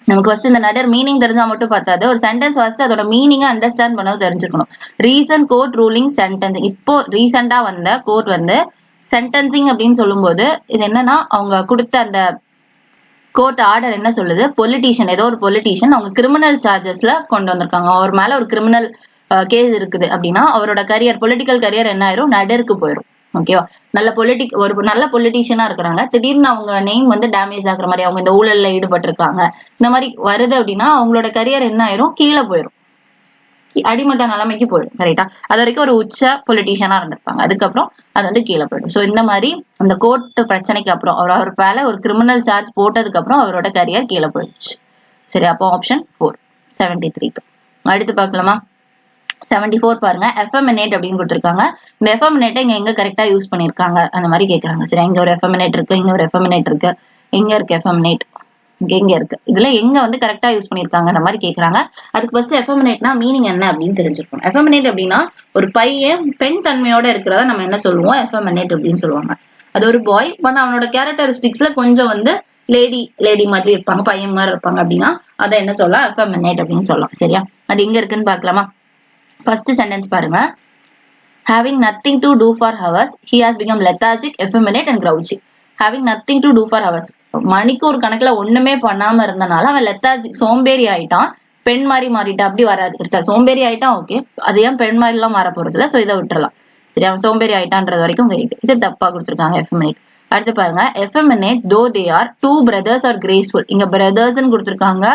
Speaker 1: நமக்கு ஃபர்ஸ்ட் இந்த நடுர் மீனிங் தெரிஞ்சா மட்டும் பார்த்தாது. ஒரு சென்டென்ஸ் ஃபர்ஸ்ட் அதோட மீனிங்கை அண்டர்ஸ்டாண்ட் பண்ண தெரிஞ்சுக்கணும். ரீசன்ட் கோர்ட் ரூலிங் சென்டென்சிங், இப்போ ரீசெண்டா வந்த கோர்ட் வந்து சென்டென்சிங் அப்படின்னு சொல்லும்போது இது என்னன்னா, அவங்க கொடுத்த அந்த கோர்ட் ஆர்டர் என்ன சொல்லுது, பொலிட்டீஷியன், ஏதோ ஒரு பொலிட்டீஷியன் அவங்க கிரிமினல் சார்ஜஸ்ல கொண்டு வந்திருக்காங்க. அவர் மேல ஒரு கிரிமினல் கேஸ் இருக்குது அப்படின்னா அவரோட கரியர், பொலிட்டிக்கல் கரியர் என்ன ஆயிரும், நடுருக்கு போயிடும். ஓகேவா? ஒரு நல்ல பொலிட்டீஷியனா இருக்கிறாங்க, திடீர்னு அவங்க நேம் வந்து டேமேஜ் ஆகுற மாதிரி, அவங்க இந்த ஊழல்ல ஈடுபட்டிருக்காங்க, இந்த மாதிரி வருது அப்படின்னா அவங்களோட கரியர் என்ன ஆயிரும், கீழே போயிடும், அடிமட்ட நிலைமைக்கு போயிடும். கரெக்டா? அது வரைக்கும் ஒரு உச்ச பொலிட்டீஷியனா இருந்திருப்பாங்க, அதுக்கப்புறம் அது வந்து கீழே போயிடும். சோ இந்த மாதிரி அந்த கோர்ட் பிரச்சனைக்கு அப்புறம் அவர் மேல ஒரு கிரிமினல் சார்ஜ் போட்டதுக்கு அப்புறம் அவரோட கரியர் கீழே போயிடுச்சு. சரி, அப்போ ஆப்ஷன் 4 73. அடுத்து பார்க்கலாமா? 74 பாருங்க, எஃபெமினேட் அப்படின்னு கொடுத்திருக்காங்க. இந்த எஃபெமினேட்டை இங்க எங்க கரெக்டா யூஸ் பண்ணிருக்காங்க அந்த மாதிரி கேக்குறாங்க. சரி, இங்க ஒரு எஃபெமினேட் இருக்கு, இங்க ஒரு எஃபெமினேட் இருக்கு, எங்க இருக்கு எஃபெமினேட், எங்க இருக்கு, இதுல எங்க வந்து கரெக்டா யூஸ் பண்ணிருக்காங்க அந்த மாதிரி கேக்குறாங்க. அதுக்கு ஃபர்ஸ்ட் எஃபெமினேட்னா மீனிங் என்ன அப்படின்னு தெரிஞ்சிருக்கணும். எஃபெமினேட் அப்படின்னா ஒரு பையன் பெண் தன்மையோட இருக்கிறத நம்ம என்ன சொல்லுவோம், எஃபெமினேட் அப்படின்னு சொல்லுவாங்க. அது ஒரு பாய், பட் அவனோட கேரக்டரிஸ்டிக்ஸ்ல கொஞ்சம் வந்து லேடி மாதிரி இருப்பாங்க, பையன் மாதிரி இருப்பாங்க அப்படின்னா அதை என்ன சொல்லலாம், எஃபெமினேட் அப்படின்னு சொல்லலாம். சரியா? அது எங்க இருக்குன்னு பாக்கலாமா? ஃபர்ஸ்ட் சென்டென்ஸ் பாருங்க, having nothing to do for hours he has become lethargic, effeminate and grouchy. having nothing to do for hours, மணிக்கு ஒரு கணக்குல ஒண்ணுமே பண்ணாம இருந்தனால அவன் லெத்தார்ஜிக், சோம்பேறி ஆயிட்டான், பெண் மாதிரி மாறிட்டான். அப்படி வராது. கரெக்டா? சோம்பேறி ஆயிட்டான், ஓகே, அது ஏன் பெண் மாதிரி எல்லாம் மாற போறது இல்ல, சோ இதை விட்டுறலாம். சரி, அவன் சோம்பேறி ஆயிட்டான்றது வரைக்கும் கரெக்ட். இது தப்பா கொடுத்திருக்காங்க, எஃபெமினேட். அடுத்து பாருங்க, எஃபெமினேட் though they are two brothers are graceful. இங்க பிரதர்ஸ்ன்னு கொடுத்திருக்காங்க,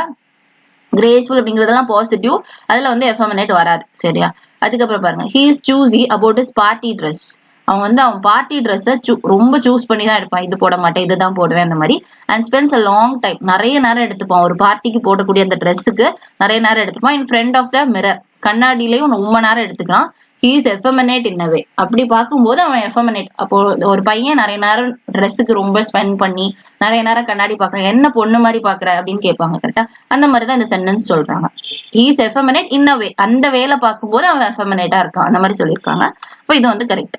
Speaker 1: கிரேஸ்ஃபுல் அப்படிங்கறதெல்லாம் பாசிட்டிவ், அதுல வந்து எஃபெமினேட் வராது. சரியா? அதுக்கப்புறம் பாருங்க, he is choosy about his party dress. அவன் வந்து அவன் பார்ட்டி ட்ரெஸ்ஸை ரொம்ப சூஸ் பண்ணி தான் எடுப்பான், இது போட மாட்டேன், இதுதான் போடுவேன் அந்த மாதிரி. And spends a long time, நிறைய நேரம் எடுத்துப்பான் ஒரு பார்ட்டிக்கு போடக்கூடிய அந்த ட்ரெஸ்ஸுக்கு நிறைய நேரம் எடுத்துப்பான். In front of the mirror, கண்ணாடியிலையும் ரொம்ப நேரம் எடுத்துக்கிறான். he is effeminate in a way. அப்படி பார்க்கும்போது அவன் எஃபெமினேட். அப்போ ஒரு பையன் நிறைய நேரம் ட்ரெஸ்ஸுக்கு ரொம்ப ஸ்பெண்ட் பண்ணி நிறைய நேரம் கண்ணாடி பாக்குறேன், என்ன பொண்ணு மாதிரி பாக்குற அப்படின்னு கேட்பாங்க. கரெக்டா? அந்த மாதிரிதான் இந்த சென்டென்ஸ் சொல்றாங்க. he is effeminate in a way, அந்த வேலை பார்க்கும்போது அவன் எஃபெமினேட்டா இருக்கான் அந்த மாதிரி சொல்லியிருக்காங்க. அப்போ இது வந்து கரெக்ட்.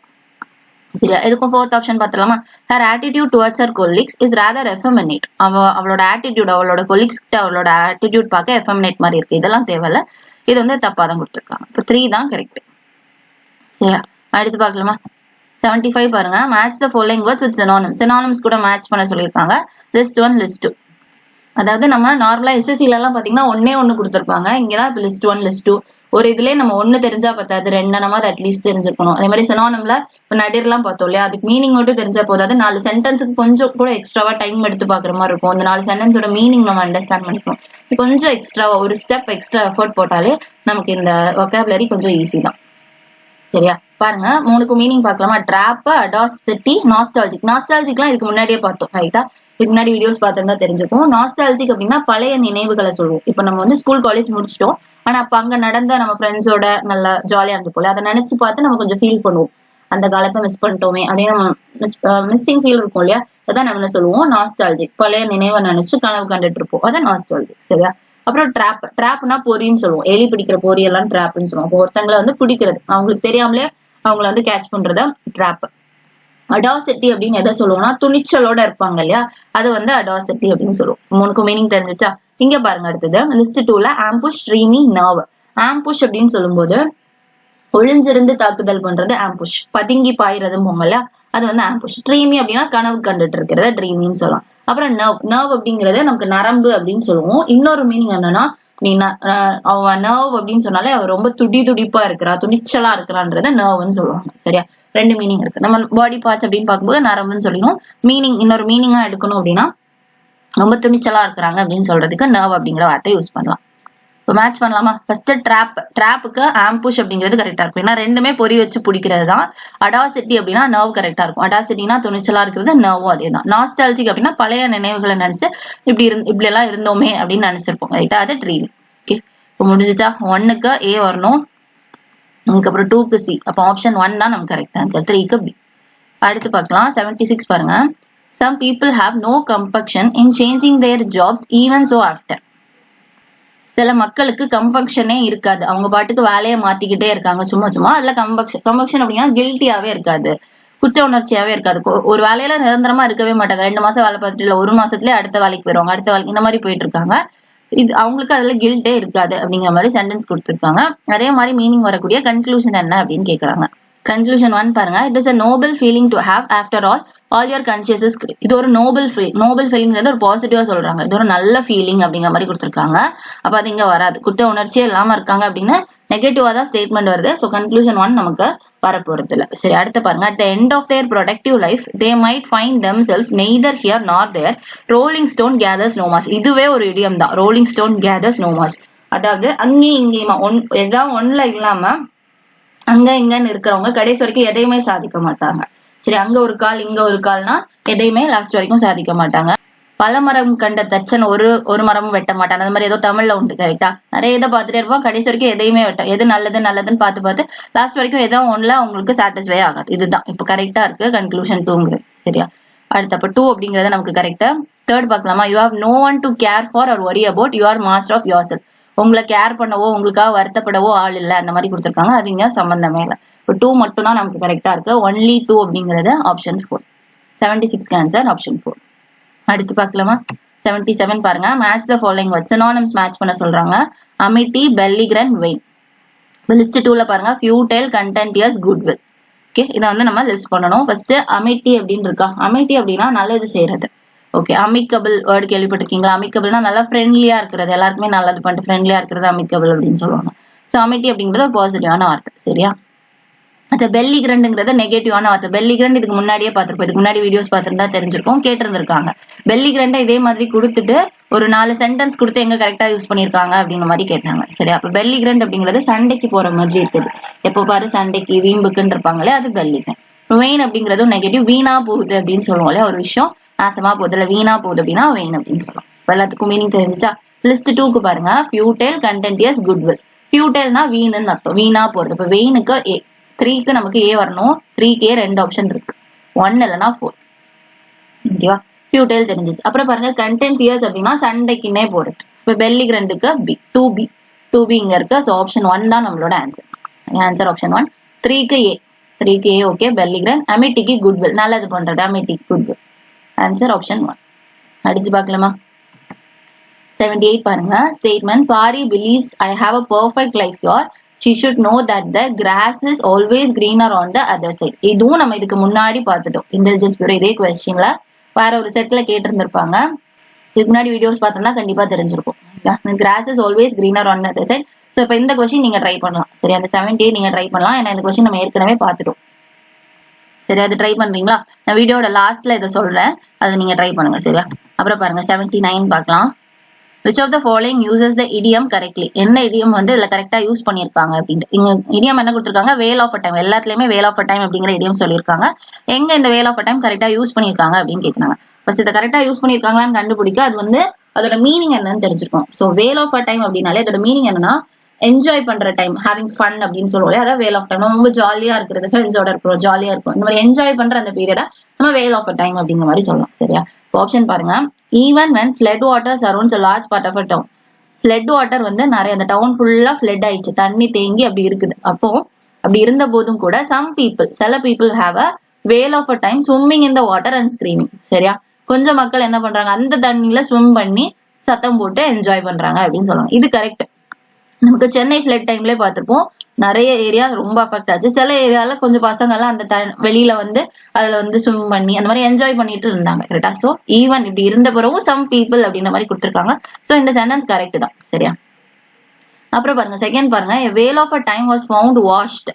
Speaker 1: சரியா? இதுக்கும் ஃபோர்த் ஆப்ஷன் பார்த்துலாமா? her attitude towards her colleagues is rather effeminate. அவளோட ஆட்டிடியூட், அவளோட கொலீக்ஸ் கிட்ட அவளோட ஆட்டிடியூட் பார்க்க எஃபெமினேட் மாதிரி இருக்கு. இதெல்லாம் தேவையில்ல, இது வந்து தப்பா தான் கொடுத்துருக்காங்க. இப்போ 3 தான் கரெக்ட். சரியா? அடுத்து பார்க்கலாமா? 75 பாருங்க, match the following words with synonyms. Synonyms கூட மேட்ச் பண்ண சொல்லியிருக்காங்க. List 1 list 2. அதாவது நம்ம நார்மலா எஸ்எஸ்சில எல்லாம் பாத்தீங்கன்னா ஒண்ணு கொடுத்திருப்பாங்க. இங்கதான் இப்ப லிஸ்ட் 1 லிஸ்ட் 2 ஒரு இதுலயே நம்ம ஒண்ணு தெரிஞ்சா பத்தாது, 2 நம்ம அட்லீஸ்ட் தெரிஞ்சிருக்கணும். அதே மாதிரி சினானிம்ல இப்ப நடிர்லாம் பார்த்தோம் இல்லையா, அதுக்கு மீனிங் மட்டும் தெரிஞ்சா போதாது, 4 சென்டென்ஸுக்கு கொஞ்சம் கூட எக்ஸ்ட்ராவா டைம் எடுத்து பாக்குற மாதிரி இருக்கும். அந்த 4 சென்டென்ஸோட மீனிங் நம்ம அண்டர்ஸ்டாண்ட் பண்ணிக்கணும். கொஞ்சம் எக்ஸ்ட்ராவா ஒரு ஸ்டெப் எக்ஸ்ட்ரா எஃபோர்ட் போட்டாலே நமக்கு இந்த வொக்காபுலரி கொஞ்சம் ஈஸி தான். சரியா? பாருங்க, 3க்கு மீனிங் பார்க்கலாமா? Drop, audacity, nostalgic. நாஸ்டாலஜிக்லாம் இதுக்கு முன்னாடியே பார்த்தோம். ரைட்டா? இதுக்கு முன்னாடி வீடியோஸ் பார்த்திருந்தா தெரிஞ்சுக்கும். நாஸ்டாலஜிக் அப்படின்னா பழைய நினைவுகளை சொல்லுவோம். இப்ப நம்ம வந்து ஸ்கூல் காலேஜ் முடிச்சிட்டோம், ஆனா அப்ப அங்க நடந்த நம்ம ஃப்ரெண்ட்ஸோட நல்லா ஜாலியா இருந்து போல அதை நினைச்சு பார்த்து நம்ம கொஞ்சம் ஃபீல் பண்ணுவோம், அந்த காலத்தை மிஸ் பண்ணிட்டோமே அப்படின்னு நம்ம மிஸ்ஸிங் ஃபீல் இருக்கும் இல்லையா, அதான் நம்ம என்ன சொல்லுவோம், நாஸ்டாலஜிக். பழைய நினைவை நினைச்சு கனவு கண்டுட்டு இருப்போம், அதான் நாஸ்டாலஜிக். சரியா? அப்புறம் ட்ராப், ட்ராப்னா பொறின்னு சொல்லுவோம். எலி பிடிக்கிற பொறி எல்லாம் ட்ராப்னு சொல்லுவோம். ஒருத்தங்களை வந்து பிடிக்கிறது, அவங்களுக்கு தெரியாமலே அவங்கள வந்து கேட்ச் பண்றத ட்ராப். அடாசிட்டி அப்படின்னு எதை சொல்லுவோம்னா துணிச்சலோட இருப்பாங்க இல்லையா, அது வந்து அடாசிட்டி அப்படின்னு சொல்லுவோம். 3க்கு மீனிங் தெரிஞ்சிச்சா? இங்க பாருங்க, அடுத்தது லிஸ்ட் 2ல ஆம்புஷ், ஸ்ட்ரீமி, நர்வ். ஆம்புஷ் அப்படின்னு சொல்லும்போது ஒளிஞ்சிருந்து தாக்குதல் பண்றது ஆம்புஷ், பதுங்கி பாயிரதும் போங்க இல்லையா, அது வந்து ஆம்புஷ். ட்ரீமி அப்படின்னா கனவு கண்டுட்டு இருக்கிறத ட்ரீமின்னு சொல்லலாம். அப்புறம் நர்வ், நர்வ் அப்படிங்கறது நமக்கு நரம்பு அப்படின்னு சொல்லுவோம். இன்னொரு மீனிங் என்னன்னா, நீ அவ நர்வ் அப்படின்னு சொன்னாலே அவ ரொம்ப துடிப்பா இருக்கிறா, துணிச்சலா இருக்கிறான்றத நர்வ்னு சொல்லுவாங்க. சரியா? 2 மீனிங் இருக்கு. நம்ம பாடி பார்ட்ஸ் அப்படின்னு பார்க்கும்போது நரம்புன்னு சொல்லிடும். மீனிங் இன்னொரு மீனிங்கா எடுக்கணும் அப்படின்னா ரொம்ப துணிச்சலா இருக்கிறாங்க அப்படின்னு சொல்றதுக்கு நர்வ் அப்படிங்கிற வார்த்தை யூஸ் பண்ணலாம். இப்போ மேட்ச் பண்ணலாமா? ஃபர்ஸ்ட் ட்ராப்புக்கு ஆம்புஷ் அப்படிங்கிறது கரெக்டா இருக்கும். ஏன்னா ரெண்டுமே பொறி வச்சு பிடிக்கிறது தான். அடாசிட்டி அப்படின்னா நர்வ் கரெக்டா இருக்கும். அடாசிட்டினா துணிச்சலா இருக்கிறது, நர்வும் அதே தான். நாஸ்டாலஜிக் அப்படின்னா பழைய நினைவுகளை நினைச்சு இப்படி எல்லாம் இருந்தோமே அப்படின்னு நினைச்சிருப்போம். ரைட்டா? அது ட்ரீமிங். ஓகே, இப்போ முடிஞ்சிச்சா? 1க்கு A வரணும், அதுக்கப்புறம் 2க்கு C. அப்போ ஆப்ஷன் 1 தான் நமக்கு கரெக்ட் ஆன்சர். 3க்கு B. அடுத்து பார்க்கலாம். 76 பாருங்க. Some people have no compunction in changing their jobs even so after. சில மக்களுக்கு கம்பக்ஷனே இருக்காது, அவங்க பாட்டுக்கு வேலையை மாத்திக்கிட்டே இருக்காங்க சும்மா. அதுல கம்பக்ஷன் அப்படின்னா கில்ட்டியாவே இருக்காது, குற்ற உணர்ச்சியாவே இருக்காது. ஒரு வேலையில நிரந்தரமா இருக்கவே மாட்டாங்க. 2 மாசம் வேலை பார்த்துட்டு இல்ல 1 மாசத்துலயே அடுத்த வேலைக்கு போயிருவாங்க, அடுத்த வேலைக்கு இந்த மாதிரி போயிட்டு இருக்காங்க. இது அவங்களுக்கு அதுல கில்ட்டே இருக்காது அப்படிங்கிற மாதிரி சென்டென்ஸ் கொடுத்துருக்காங்க. அதே மாதிரி மீனிங் வரக்கூடிய கன்க்ளூஷன் என்ன அப்படின்னு கேக்குறாங்க. கன்க்ளூஷன் 1 பாருங்க. It is a noble feeling to have after all your conscience is clear. இது ஒரு நோபல் ஃபீலிங்கிறது ஒரு பாசிட்டிவா சொல்றாங்க. இது ஒரு நல்ல ஃபீலிங் அப்படிங்கிற மாதிரி கொடுத்துருக்காங்க. அப்ப அது இங்க வராது. குற்ற உணர்ச்சியே இல்லாம இருக்காங்க அப்படின்னு நெகட்டிவா தான் ஸ்டேட்மெண்ட் வருது. ஸோ கன்க்ளூஷன் 1 நமக்கு வரப்போறது இல்ல. சரி, அடுத்து பாருங்க. at the end of their productive life they might find themselves neither here nor there. rolling stone gathers no moss. இதுவே ஒரு இடியம் தான். rolling stone gathers no moss. அதாவது அங்கேயும் இங்கேயுமா ஏதாவது ஒண்ணுல இல்லாம அங்க இங்கன்னு இருக்கிறவங்க கடைசி வரைக்கும் எதையுமே சாதிக்க மாட்டாங்க. சரி, அங்க ஒரு கால் இங்க ஒரு கால்னா எதையுமே லாஸ்ட் வரைக்கும் சாதிக்க மாட்டாங்க. பல மரம் கண்ட தச்சன் ஒரு மரமும் வெட்ட மாட்டான். அந்த மாதிரி ஏதோ தமிழ்ல உண்டு. கரெக்டா? நிறைய இதை பார்த்துட்டே இருப்போம், கடைசி வரைக்கும் எதையுமே எது நல்லதுன்னு பார்த்து லாஸ்ட் வரைக்கும் ஏதோ ஒண்ணுல உங்களுக்கு சாட்டிஸ்ஃபை ஆகாது. இதுதான் இப்ப கரெக்டா இருக்கு கன்க்ளூஷன் 2ங்கிறது. சரியா? அடுத்து அப்ப 2 அப்படிங்கறது நமக்கு கரெக்டா. 3rd பார்க்கலாமா? You have no one to care for or worry about, you are master of yourself. உங்களை கேர் பண்ணவோ உங்களுக்காக வருத்தப்படவோ ஆள் இல்ல, அந்த மாதிரி கொடுத்துருக்காங்க. அது இங்க சம்பந்தமே இல்லை. இப்போ 2 மட்டும் தான் நமக்கு கரெக்டா இருக்கு. ஒன்லி 2 அப்படிங்கிறது ஆப்ஷன் 4. 76 answer option 4. அடுத்து பார்க்கலாமா? 77 பாருங்க. Match the following words. Synonyms match பண்ண சொல்றாங்க. Amity, belligerent, vain. லிஸ்ட் 2ல பாருங்க. Futile, கண்டென்டியஸ், goodwill. ஓகே, இதை வந்து நம்ம லிஸ்ட் பண்ணணும். ஃபர்ஸ்ட் அமிட்டி அப்படின்னு இருக்கா? அமிட்டி அப்படின்னா நல்லது செய்யறது. ஓகே, அமிக்கபிள் வேர்டு கேள்விப்பட்டிருக்கீங்களா? அமிக்கபிள்னா நல்லா ஃப்ரெண்ட்லியா இருக்கிறது, எல்லாருக்குமே நல்லது பண்ணிட்டு ஃப்ரெண்ட்லியா இருக்கிறது அமிக்கபிள் அப்படின்னு சொல்லுவாங்க. ஸோ அமிட்டி அப்படிங்கிறது ஒரு பாசிட்டிவான வார்த்தை. சரியா? அந்த பெல்லிகிரண்டுங்கிறது நெகட்டிவான வார்த்தை. பெல்லிகிரண்ட் இதுக்கு முன்னாடியே பார்த்திருப்போம், இதுக்கு முன்னாடி வீடியோஸ் பார்த்திருந்தா தெரிஞ்சிருக்கும், கேட்டிருந்திருக்காங்க. பெல்லிகிரண்டை இதே மாதிரி கொடுத்துட்டு ஒரு 4 சென்டென்ஸ் கொடுத்து எங்க கரெக்டா யூஸ் பண்ணிருக்காங்க அப்படின்ற மாதிரி கேட்டாங்க. சரி, அப்ப பெல்லிகிரண்ட் அப்படிங்கிறது சண்டைக்கு போற மாதிரி இருக்குது. எப்போ பாரு சண்டைக்கு வீம்புக்குன்னு இருப்பாங்களே, அது பெல்லிகிரண்ட். வெயின் அப்படிங்கிறதும் நெகட்டிவ், வீணா போகுது அப்படின்னு சொல்லுவோம்ல, ஒரு விஷயம் நாசமா போகுது இல்ல வீணா போகுது அப்படின்னா வெயின் அப்படின்னு சொல்லலாம். எல்லாத்துக்கும் மீனிங் தெரிஞ்சுச்சா? லிஸ்ட் 2க்கு பாருங்க. Futile, கண்டென்டியஸ், goodwill. ஃபியூட்டைல்னா வீணுன்னு அர்த்தம், வீணா போறது. இப்ப வெயினுக்கு A. 3க்கு நமக்கு A வரணும். 3க்கு A 2 ஆப்ஷன் இருக்கு, 1 இல்லைன்னா 4. ஓகேவா? ஃபியூட்டைல் தெரிஞ்சிச்சு. அப்புறம் பாருங்க, கண்டென்டியஸ் அப்படின்னா சண்டைக்குன்னே போறது. இப்ப பெல்லிகிரண்டுக்கு B. 2B இங்க இருக்கு. ஸோ ஆப்ஷன் 1 தான் நம்மளோட ஆன்சர். Answer option 1. 3க்கு A ஓகே, பெல்லிகிரண்ட். அமிட்டிக்கு குட்வில், நல்லது பண்றது, அமிட்டி, குட்வில். Answer option 1. அடிச்சு பார்க்கலாமா? 78 பாருங்க. Statement. Barry believes I have a perfect life here. she should know that the grass is always greener on the other side. இதுவும் நம்ம இதுக்கு முன்னாடி பார்த்துட்டோம். இன்டெலிஜென்ஸ் பியூரோ இதே கொஸ்டின்ல வேற ஒரு செட்ல கேட்டிருந்திருப்பாங்க. இதுக்கு முன்னாடி வீடியோஸ் பார்த்தோம்னா கண்டிப்பா தெரிஞ்சிருக்கும். grass is always greener on the other side. So இப்போ இந்த கொஸ்டின் நீங்க ட்ரை பண்ணலாம். சரி, அந்த 78 நீங்க ட்ரை பண்ணலாம். ஏன்னா இந்த கொஸ்டின் நம்ம ஏற்கனவே பார்த்துட்டோம். சரி, அது ட்ரை பண்றீங்களா? நான் வீடியோட லாஸ்ட்ல இதை சொல்றேன், அதை நீங்க ட்ரை பண்ணுங்க. சரியா? அப்புறம் பாருங்க 79 பார்க்கலாம். which of the following uses the idiom correctly? என்ன இடியம் வந்து இதுல கரெக்டா யூஸ் பண்ணிருக்காங்க அப்படின்ட்டு. இங்க இடியம் என்ன கொடுத்திருக்காங்க? வேல் ஆஃப் அ டைம். எல்லாத்துலயுமே வேல் ஆஃப் அ டைம் அப்படிங்கிற இடியம் சொல்லியிருக்காங்க. எங்க இந்த வேல் ஆஃப் அ டைம் கரெக்டா யூஸ் பண்ணிருக்காங்க அப்படின்னு கேட்கறாங்க. ஃபர்ஸ்ட் இதை கரெக்டா யூஸ் பண்ணிருக்காங்களான்னு கண்டுபிடிக்க அது வந்து அதோட மீனிங் என்னன்னு தெரிஞ்சிருக்கும். So whale of a time அப்படின்னாலே அதோட மீனிங் என்னன்னா என்ஜாய் பண்ற டைம், ஹேவிங் ஃபன் அப்படின்னு சொல்லுவோம். அதாவது வேல் ஆஃப் டைம், ரொம்ப ஜாலியா இருக்கிறது, ஃப்ரெண்ட்ஸோட இருக்கிறோம், ஜாலியா இருக்கும், இந்த மாதிரி என்ஜாய் பண்ற அந்த பீரியடா நம்ம வேல் ஆஃப் அ டைம் அப்படிங்கிற மாதிரி சொல்லலாம். சரியா? ஆப்ஷன் பாருங்க. Even when flood water surrounds a large part of a town. Flood water வந்து நிறைய அந்த டவுன் ஃபுல்லா ஃப்ளட் ஆயிடுச்சு, தண்ணி தேங்கி அப்படி இருக்குது. அப்போ அப்படி இருந்த போதும் கூட சில people have a whale of a time swimming in the water and screaming. சரியா? கொஞ்சம் மக்கள் என்ன பண்றாங்க, அந்த தண்ணியில ஸ்விம் பண்ணி சத்தம் போட்டு என்ஜாய் பண்றாங்க அப்படின்னு சொல்லுவாங்க. இது கரெக்ட். நமக்கு சென்னை ஃப்ளட் டைம்ல பார்த்திருப்போம், நிறைய ஏரியா ரொம்ப அஃபெக்ட் ஆச்சு. சில ஏரியால கொஞ்சம் பசங்க எல்லாம் அந்த வெளியில வந்து அதுல வந்து ஸ்விம் பண்ணி அந்த மாதிரி என்ஜாய் பண்ணிட்டு இருந்தாங்க. கரெக்டா? சோ ஈவன் இப்படி இருந்த பிறகும் சம் பீப்புள் அப்படின்ற மாதிரி கொடுத்திருக்காங்க. சோ இந்த சென்டென்ஸ் கரெக்ட் தான். சரியா? அப்புறம் பாருங்க செகண்ட் பாருங்க. a whale of a time was found washed.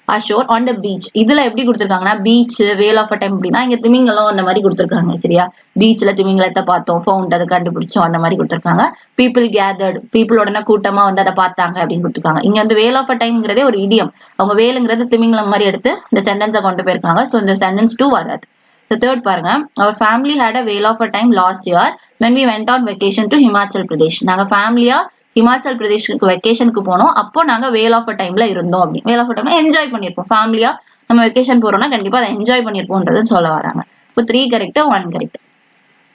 Speaker 1: ashore on the beach. இதுல எப்படி கொடுத்திருக்காங்கன்னா பீச் வேல் ஆஃப் டைம் அப்படின்னா இங்க திமிங்கலம் அந்த மாதிரி கொடுத்திருக்காங்க. சரியா, பீச்ல திமிங்கலத்தை பார்த்தோம், ஃபவுண்ட் அதை கண்டுபிடிச்சோம், அந்த மாதிரி கொடுத்திருக்காங்க. பீப்புள் கேதர்ட், பீப்புளோட கூட்டமா வந்து அதை பார்த்தாங்க அப்படின்னு கொடுத்திருக்காங்க. இங்க வந்து வேல் ஆஃப் டைம்ங்கிறதே ஒரு இடியம். அவங்க வேலுங்கிறது திமிங்கலம் மாதிரி எடுத்து இந்த சென்டென்ஸை கொண்டு போயிருக்காங்க. ஸோ இந்த சென்டென்ஸ் 2 வராது. தேர்ட் பாருங்க, our family had a whale of time last year when we went on vacation to Himachal Pradesh. நாங்க ஃபேமிலியா ஹிமாச்சல் பிரதேஷ்க்கு வெக்கேஷனுக்கு போனோம். அப்போ நாங்க வேல் ஆஃப் டைம்ல இருந்தோம். அப்படி வேல் ஆஃப் டைம்ல என்ஜாய் பண்ணிருப்போம். ஃபேமிலியா நம்ம வெக்கேஷன் போறோம்னா கண்டிப்பா அதை என்ஜாய் பண்ணிருப்போம்ன்றது சொல்ல வராங்க. இப்போ 3 கரெக்ட், 1 கரெக்ட்.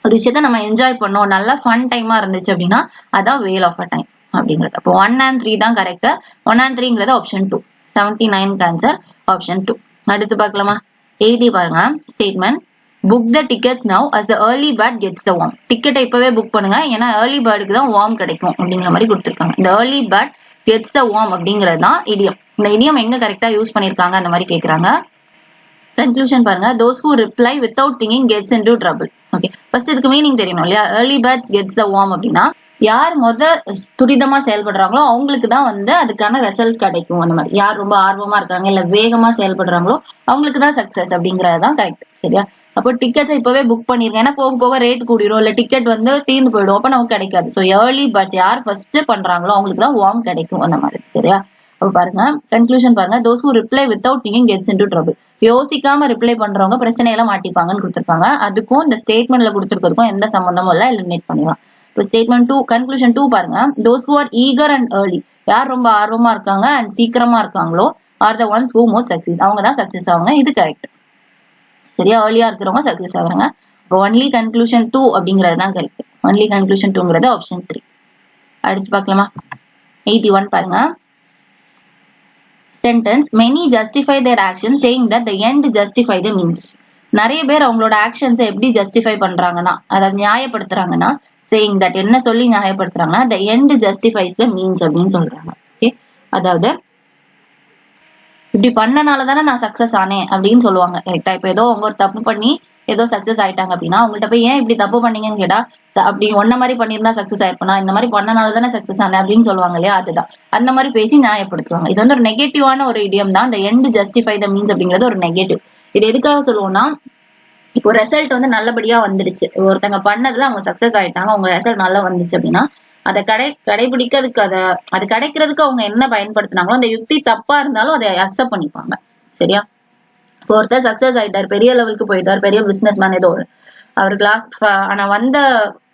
Speaker 1: ஒரு விஷயத்த நம்ம என்ஜாய் பண்ணோம், நல்ல ஃபன் டைமா இருந்துச்சு அப்படின்னா அதான் வேல் ஆஃப் டைம் அப்படிங்கிறது. அப்போ 1 and 3 தான் கரெக்ட். 1 and 3ங்கிறது ஆப்ஷன் 2. 79 answer option 2. அடுத்து பார்க்கலாமா? 80 பாருங்க. Statement book the tickets now as the early bird gets the worm. டிக்கெட்டை இப்பவே புக் பண்ணுங்க, ஏன்னா ஏர்லி பேர்டுக்கு தான் வார்ம் கிடைக்கும் அப்படிங்கிற மாதிரி கொடுத்துருக்காங்க. இந்த early bird gets the worm அப்படிங்கிறது தான் இடியம். இந்த இடியம் எங்க கரெக்டா யூஸ் பண்ணிருக்காங்க அந்த மாதிரி கேக்குறாங்க. கன்க்ளூஷன் பாருங்க, those who reply without thinking gets into trouble. Okay, first இதுக்கு மீனிங் தெரியணும் இல்லையா? Early birds gets the warm அப்படின்னா யார் துரிதமா செயல்படுறாங்களோ அவங்களுக்கு தான் வந்து அதுக்கான ரிசல்ட் கிடைக்கும். அந்த மாதிரி யார் ரொம்ப ஆர்வமா இருக்காங்க இல்ல வேகமா செயல்படுறாங்களோ அவங்களுக்கு தான் சக்சஸ் அப்படிங்கறதுதான் கரெக்ட். சரியா, அப்போ டிக்கெட்ஸை இப்பவே புக் பண்ணிருங்க, ஏன்னா போக போக ரேட் கூடிரும், இல்ல டிக்கெட் வந்து தீர்ந்து போயிடும், அப்ப நமக்கு கிடைக்காது. ஸோ ஏர்லி பேர்ட்ஸ் யார் ஃபர்ஸ்ட் பண்றாங்களோ அவங்களுக்கு தான் வார்ம் கிடைக்கும் அந்த மாதிரி. சரியா, அப்ப பாருங்க கன்க்ளூஷன் பாருங்க, those who reply without thinking gets into trouble. யோசிக்காம ரிப்ளை பண்றவங்க பிரச்சனையெல்லாம் மாட்டிப்பாங்கன்னு கொடுத்திருக்காங்க. அதுக்கும் இந்த ஸ்டேட்மெண்ட்ல கொடுத்திருக்கிறதுக்கும் எந்த சம்பந்தமும் இல்ல, எலிமினேட் பண்ணிடலாம். இப்போ ஸ்டேட்மெண்ட் 2 கன்க்ளூஷன் 2 பாருங்க, those who are eager and early. யார் ரொம்ப ஆர்வமா இருக்காங்க அண்ட் சீக்கிரமா இருக்காங்களோ are the ones who most success. அவங்க தான் சக்சஸ் ஆவாங்க. இது கரெக்ட். சரியா, ஏர்லியா இருக்கிறவங்க சக்சஸ் ஆகுறாங்க. ஒன்லி கன்க்ளூஷன் 2 அப்படிங்கிறது தான் கரெக்ட். ஒன்லி கன்க்ளூஷன் 2ங்கிறது ஆப்ஷன் 3. அடுத்து பார்க்கலாமா? 81 பாருங்க. Sentence many justify their actions saying that the end justify the means. நிறைய பேர் அவங்களோட ஆக்ஷன்ஸை எப்படி ஜஸ்டிஃபை பண்றாங்கன்னா, அதாவது நியாயப்படுத்துறாங்கன்னா, saying that என்ன சொல்லி நியாயப்படுத்துறாங்கன்னா the end justifies the means அப்படின்னு சொல்றாங்க. ஓகே, அதாவது இப்படி பண்ணனால தானே நான் சக்சஸ் ஆனேன் அப்படின்னு சொல்லுவாங்க. கரெக்டா, இப்ப ஏதோ அவங்க ஒரு தப்பு பண்ணி ஏதோ சக்சஸ் ஆயிட்டாங்க அப்படின்னா அவங்கள்ட்ட போய் ஏன் இப்படி தப்பு பண்ணீங்கன்னு கேட்டா, அப்படி ஒன்ன மாதிரி பண்ணியிருந்தா சக்சஸ் ஆயிருப்பா, இந்த மாதிரி பண்ணனால தானே சக்சஸ் ஆனேன் அப்படின்னு சொல்லுவாங்க இல்லையா? அதுதான் அந்த மாதிரி பேசி நியாயப்படுத்துவாங்க. இது வந்து ஒரு நெகட்டிவான ஒரு இடியம் தான். இந்த எண்ட் ஜஸ்டிஃபை த மீன்ஸ் அப்படிங்கிறது ஒரு நெகட்டிவ். இது எதுக்காக சொல்லுவோம்னா, இப்போ ரிசல்ட் வந்து நல்லபடியா வந்துடுச்சு, ஒருத்தங்க பண்ணதுல அவங்க சக்சஸ் ஆயிட்டாங்க, அவங்க ரிசல்ட் நல்லா வந்துச்சு அப்படின்னா அதை கடைபிடிக்கிறதுக்கு அது கிடைக்கிறதுக்கு அவங்க என்ன பயன்படுத்தினாங்களோ அந்த யுக்தி தப்பா இருந்தாலும் அதை அக்செப்ட் பண்ணிப்பாங்க. சரியா, இப்போ ஒருத்தர் சக்சஸ் ஆயிட்டாரு, பெரிய லெவலுக்கு போயிட்டாரு, பெரிய பிசினஸ் மேன் ஏதோ ஒரு அவர் கிளாஸ், ஆனா வந்த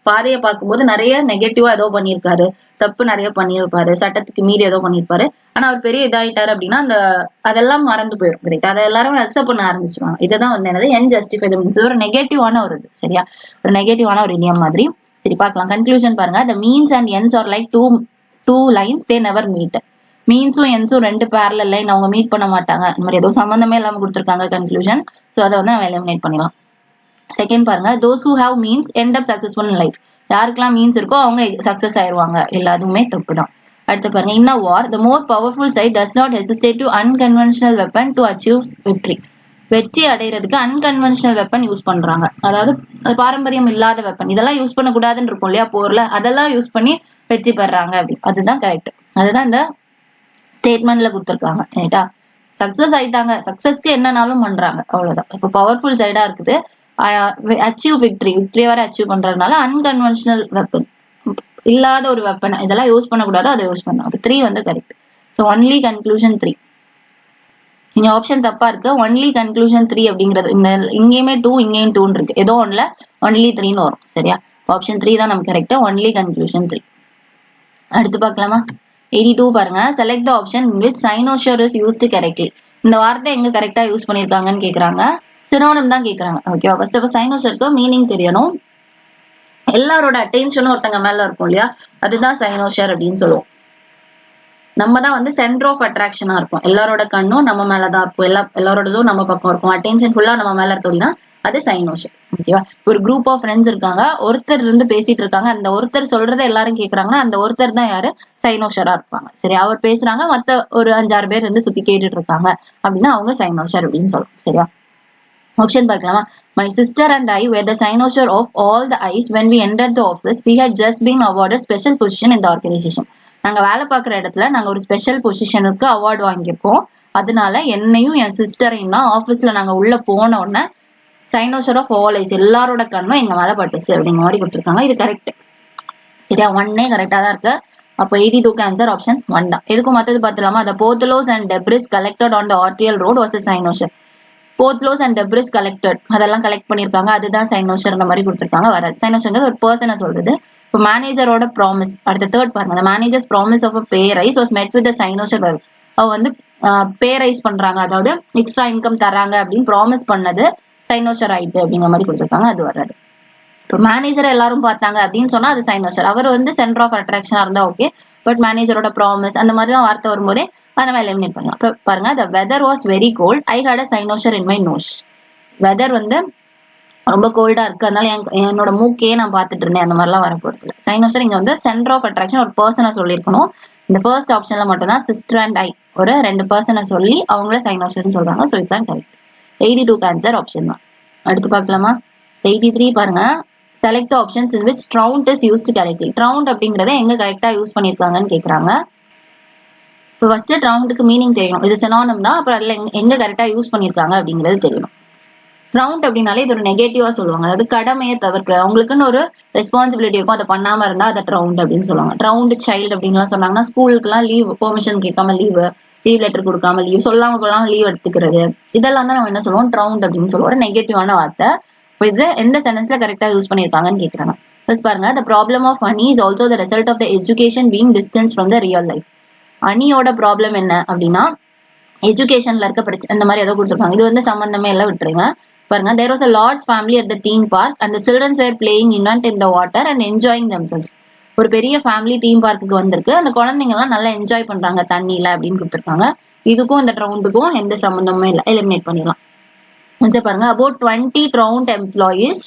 Speaker 1: பாதையை பார்க்கும்போது நிறைய நெகட்டிவா ஏதோ பண்ணியிருக்காரு, தப்பு நிறைய பண்ணியிருப்பாரு, சட்டத்துக்கு மீறி ஏதோ பண்ணியிருப்பாரு, ஆனா அவர் பெரிய இதாயிட்டாரு அப்படின்னா அதெல்லாம் மறந்து போயிடும். கரெக்ட், அதை எல்லாரும் அக்செப்ட் பண்ண ஆரம்பிச்சுவாங்க. இதுதான் வந்து என்னது என் ஜஸ்டிஃபை த மீன்ஸ். ஒரு நெகட்டிவான ஒரு இது. சரியா, ஒரு நெகட்டிவான ஒரு இடியம் மாதிரி. சரி பார்க்கலாம். கன்க்ளூஷன் பாருங்க, the means and ends are like two lines, they never meet. மீன்ஸும் என்ஸும் 2 parallel line, அவங்க மீட் பண்ண மாட்டாங்க. இந்த மாதிரி ஏதோ சம்பந்தமே இல்லாம கொடுத்துருக்காங்க கன்க்ளூஷன். ஸோ அதை வந்து நம்ம எலிமினேட் பண்ணிடலாம். செகண்ட் பாருங்க, those who have means end up successful in life. யாருக்கெல்லாம் மீன்ஸ் இருக்கோ அவங்க சக்சஸ் ஆயிருவாங்க. எல்லாத்துக்குமே தப்பு தான். அடுத்து பாருங்க, in a war the more powerful side does not hesitate to unconventional weapon to achieve victory. வெற்றி அடைகிறதுக்கு அன்கன்வென்ஷனல் வெப்பன் யூஸ் பண்றாங்க. அதாவது பாரம்பரியம் இல்லாத வெப்பன், இதெல்லாம் யூஸ் பண்ண கூடாதுன்னு இருக்கும் இல்லையா போர்ல, அதெல்லாம் யூஸ் பண்ணி வெற்றி பெறாங்க அப்படி. அதுதான் கரெக்ட். அதுதான் இந்த ஸ்டேட்மெண்ட்ல கொடுத்துருக்காங்க. ரைட்டா, சக்சஸ் ஆயிட்டாங்க, சக்சஸ்க்கு என்னன்னாலும் பண்றாங்க, அவ்வளவுதான். இப்போ பவர்ஃபுல் சைடா இருக்குது, அச்சீவ் விக்டரி வரை அச்சீவ் பண்றதுனால அன்கன்வென்ஷனல் வெப்பன், இல்லாத ஒரு வெப்பன் இதெல்லாம் யூஸ் பண்ணக்கூடாது, அதை யூஸ் பண்ணாங்க. 3 வந்து கரெக்ட். So only conclusion 3. இங்க ஆப்ஷன் தப்பா இருக்கு. ஒன்லி கன்க்ளூஷன் 3 அப்படிங்கிறது இங்கேயுமே 2 இங்கேயும் 2 இருக்கு, ஏதோ ஒன்ல ஒன்லி 3ன்னு வரும். சரியா, ஆப்ஷன் 3 தான் நமக்கு கரெக்ட். Only conclusion 3. அடுத்து பார்க்கலாமா? 82 பாருங்க, select the option in which cynosure is used correctly. இந்த வார்த்தை எங்க கரெக்டா யூஸ் பண்ணிருக்காங்கன்னு கேக்குறாங்க. சினோனிம் தான் கேக்குறாங்க. ஓகேவா, ஃபர்ஸ்ட் ஆஃப் சைனோஷருக்கு மீனிங் தெரியணும். எல்லாரோட அட்டென்ஷனும் ஒருத்தங்க மேல இருக்கும் இல்லையா, அதுதான் சைனோஷர் அப்படின்னு சொல்லுவோம். நம்ம தான் வந்து சென்டர் ஆஃப் அட்ராக்ஷனா இருக்கும், எல்லாரோட கண்ணும் நம்ம மேலதான் இருக்கும், எல்லாரோடதும் நம்ம பக்கம் இருக்கும், அட்டென்ஷன் ஃபுல்லா நம்ம மேல இருக்கு அப்படின்னா அது சைனோஷர். ஓகேவா, ஒரு குரூப் ஆஃப் ஃப்ரெண்ட்ஸ் இருக்காங்க, ஒருத்தர் இருந்து பேசிட்டு இருக்காங்க, அந்த ஒருத்தர் சொல்றதை எல்லாரும் கேக்குறாங்கன்னா அந்த ஒருத்தர் தான் யாரு, சைனோஷரா இருப்பாங்க. சரி, அவர் பேசுறாங்க, மத்த ஒரு 5-6 பேர் இருந்து சுத்தி கேட்டுட்டு இருக்காங்க அப்படின்னா அவங்க சைனோஷர் அப்படின்னு சொல்லுவோம். சரியா, ஆப்ஷன் பார்க்கலாமா? My sister and I were the cynosure of all the eyes when we entered the office. We had just been awarded special position in the organization. நாங்க வேலை பார்க்குற இடத்துல நாங்க ஒரு ஸ்பெஷல் பொசிஷனுக்கு அவார்டு வாங்கியிருக்கோம். அதனால என்னையும் என் சிஸ்டரையும் தான் ஆபீஸ்ல நாங்க உள்ள போன உடனே சைனோசர் ஆஃப் ஆல் ஐஸ் எல்லாரோட கண்ணும் எங்க மேல பட்டுச்சு அப்படிங்கிற மாதிரி கொடுத்துருக்காங்க. இது கரெக்ட். சரியா, 1 கரெக்டா தான் இருக்கு. அப்போ 82க்கு ஆன்சர் ஆப்ஷன் 1 தான். எதுக்கும் மத்தது பார்த்துலாமா? the potholes and debris collected on the arterial road was a cynosure. potholes and debris collected அதெல்லாம் கலெக்ட் பண்ணிருக்காங்க, அதுதான் சைனோசர் மாதிரி கொடுத்துருக்காங்க. வராது. சைனோசர் ஒரு பர்சனை சொல்றது. இப்போ மேனேஜரோட ப்ராமிஸ், அடுத்த தேர்ட் பாருங்க. the manager's promise of a pay rise was met with the cynosure. அவ வந்து பே ரைஸ் பண்றாங்க, அதாவது எக்ஸ்ட்ரா இன்கம் தராங்க அப்படின்னு ப்ராமிஸ் பண்ணது சைனோசர் ஆயிட்டு அப்படிங்கிற மாதிரி கொடுத்துருக்காங்க. அது வராது. இப்போ மேனேஜரை எல்லாரும் பார்த்தாங்க அப்படின்னு சொன்னா அது சைனோசர். அவர் வந்து சென்டர் ஆஃப் அட்ராக்ஷனா இருந்தா ஓகே, பட் மேனேஜரோட ப்ராமிஸ் அந்த மாதிரி தான் வார்த்தை வரும்போதே நம்ம எலிமினேட் பண்ணலாம். அப்புறம் பாருங்க, the weather was very cold, I had a cynosure in my nose. Weather வந்து ரொம்ப கோல்டா இருக்கு, அதனால என்னோட மூக்கையே நான் பார்த்துட்டு இருந்தேன், அந்த மாதிரிலாம் வரப்போறது. சைனோசர் இங்க வந்து சென்டர் ஆஃப் அட்ராக்ஷன் ஒரு பர்சனை சொல்லியிருக்கணும். இந்த ஃபர்ஸ்ட் ஆப்ஷன்ல மட்டும்தான் சிஸ்டர் அண்ட் ஐ ஒரு 2 பர்சனை சொல்லி அவங்கள சைனோசர்னு சொல்றாங்க. ஸோ இதுதான் கரெக்ட். 82க்கு ஆன்சர் ஆப்ஷன் தான். அடுத்து பார்க்கலாமா? 83 பாருங்க. Select the options in which trount is used correctly. trount அப்படிங்கறத எங்க கரெக்டா யூஸ் பண்ணிருக்காங்கன்னு கேக்குறாங்க. இப்போ ஃபர்ஸ்ட் trountக்கு மீனிங் தெரியணும். இது சினோனிம் தான். அப்புறம் அதுல எங்க கரெக்டா யூஸ் பண்ணிருக்காங்க அப்படிங்கிறது தெரியணும். trount அப்படினாலே இது ஒரு நெகட்டிவா சொல்லுவாங்க, அதாவது கடமையை தவிர்க்கிற, அவங்களுக்குன்னு ஒரு ரெஸ்பான்சிபிலிட்டி இருக்கும், அதை பண்ணாம இருந்தா அதை trount அப்படின்னு சொல்லுவாங்க. trount child அப்படின்லாம் சொன்னாங்கன்னா ஸ்கூலுக்குலாம் லீவ் பெர்மிஷன் கேட்காம லீவ் லெட்டர் கொடுக்காம லீவ் சொல்லாம லீவ் எடுத்துக்கிறது, இதெல்லாம் தான் நம்ம என்ன சொல்லுவோம், trount அப்படின்னு சொல்லுவோம். ஒரு நெகட்டிவான வார்த்தை. இப்போ இது எந்த சென்டென்ஸ்ல கரெக்டா யூஸ் பண்ணிருக்காங்கன்னு கேக்குறாங்க. ஃபர்ஸ்ட் பாருங்க, the problem of money is also the result of the education being distanced from the real life. அனியோட ப்ராப்ளம் என்ன அப்படின்னா எஜுகேஷன்ல இருக்க பிரச்சனை, இந்த மாதிரி ஏதோ கொடுத்துருக்காங்க. இது வந்து சம்பந்தமே எல்லாம் விட்டுருங்க. பாருங்க, there was a large family at the theme park and the children were playing in the water and enjoying themselves. ஒரு பெரிய ஃபேமிலி தீம் பார்க்குக்கு வந்திருக்கு, அந்த குழந்தைங்க எல்லாம் நல்லா என்ஜாய் பண்றாங்க தண்ணியில அப்படின்னு கொடுத்துருக்காங்க. இதுக்கும் இந்த ட்ரவுண்டுக்கும் எந்த சம்பந்தமுமே இல்லை, எலிமினேட் பண்ணிடலாம். பாருங்க, about 20 trount employees